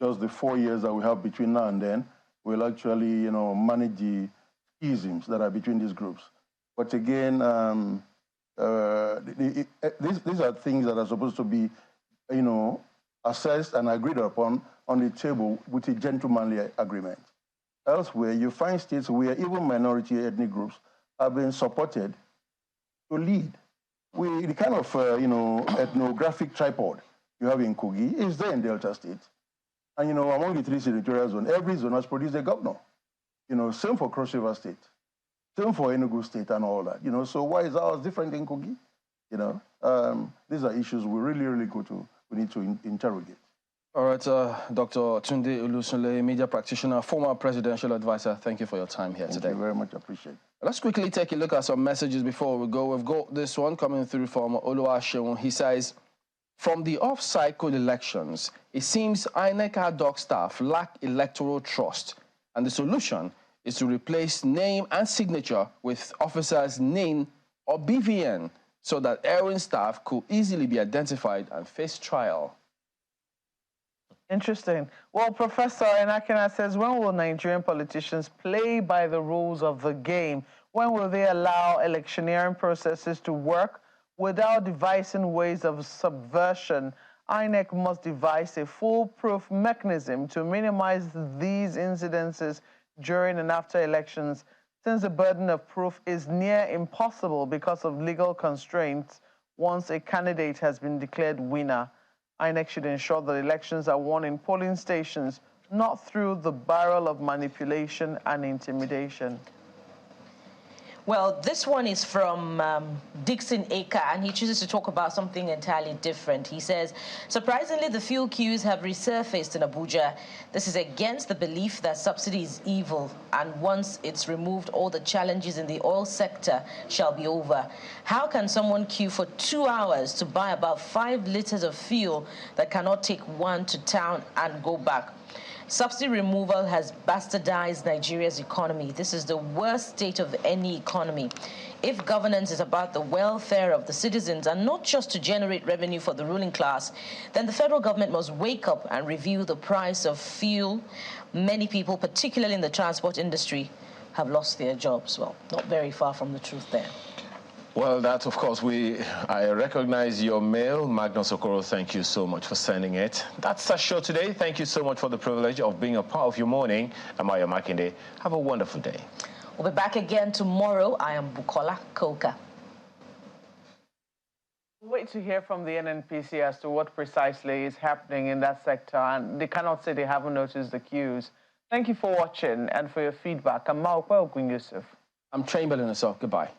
just the 4 years that we have between now and then will actually, you know, manage the schisms that are between these groups. But again, these are things that are supposed to be, you know, assessed and agreed upon on the table with a gentlemanly agreement. Elsewhere, you find states where even minority ethnic groups have been supported to lead. The kind of, you know, ethnographic tripod you have in Kogi is there in Delta State. And, you know, among the 3 senatorial zones, every zone has produced a governor. You know, same for Cross River State, same for Enugu State and all that. You know, so why is ours different in Kogi? You know, these are issues we really we need to interrogate. All right, Dr. Tunde Olusunle, media practitioner, former presidential advisor, thank you for your time here today. Thank you very much, appreciate it. Let's quickly take a look at some messages before we go. We've got this one coming through from Oluwaseun. He says, from the off-cycle elections, it seems INEC ad hoc staff lack electoral trust, and the solution is to replace name and signature with officer's name or BVN so that erring staff could easily be identified and face trial. Interesting. Well, Professor Enakina says, when will Nigerian politicians play by the rules of the game? When will they allow electioneering processes to work without devising ways of subversion? INEC must devise a foolproof mechanism to minimize these incidences during and after elections, since the burden of proof is near impossible because of legal constraints once a candidate has been declared winner. INEC should ensure that elections are won in polling stations, not through the barrel of manipulation and intimidation. Well, this one is from Dixon Aker, and he chooses to talk about something entirely different. He says, surprisingly, the fuel queues have resurfaced in Abuja. This is against the belief that subsidy is evil, and once it's removed, all the challenges in the oil sector shall be over. How can someone queue for 2 hours to buy about 5 liters of fuel that cannot take one to town and go back? Subsidy removal has bastardized Nigeria's economy. This is the worst state of any economy. If governance is about the welfare of the citizens and not just to generate revenue for the ruling class, then the federal government must wake up and review the price of fuel. Many people, particularly in the transport industry, have lost their jobs. Well, not very far from the truth there. Well, that, of course, I recognize your mail. Magnus Okoro, thank you so much for sending it. That's our show today. Thank you so much for the privilege of being a part of your morning. I'm Ayo Makinde. Have a wonderful day. We'll be back again tomorrow. I am Bukola Koka. We'll wait to hear from the NNPC as to what precisely is happening in that sector, and they cannot say they haven't noticed the queues. Thank you for watching and for your feedback. I'm Maokwe Ogun Yusuf. I'm Chamberlain Asaf. Goodbye.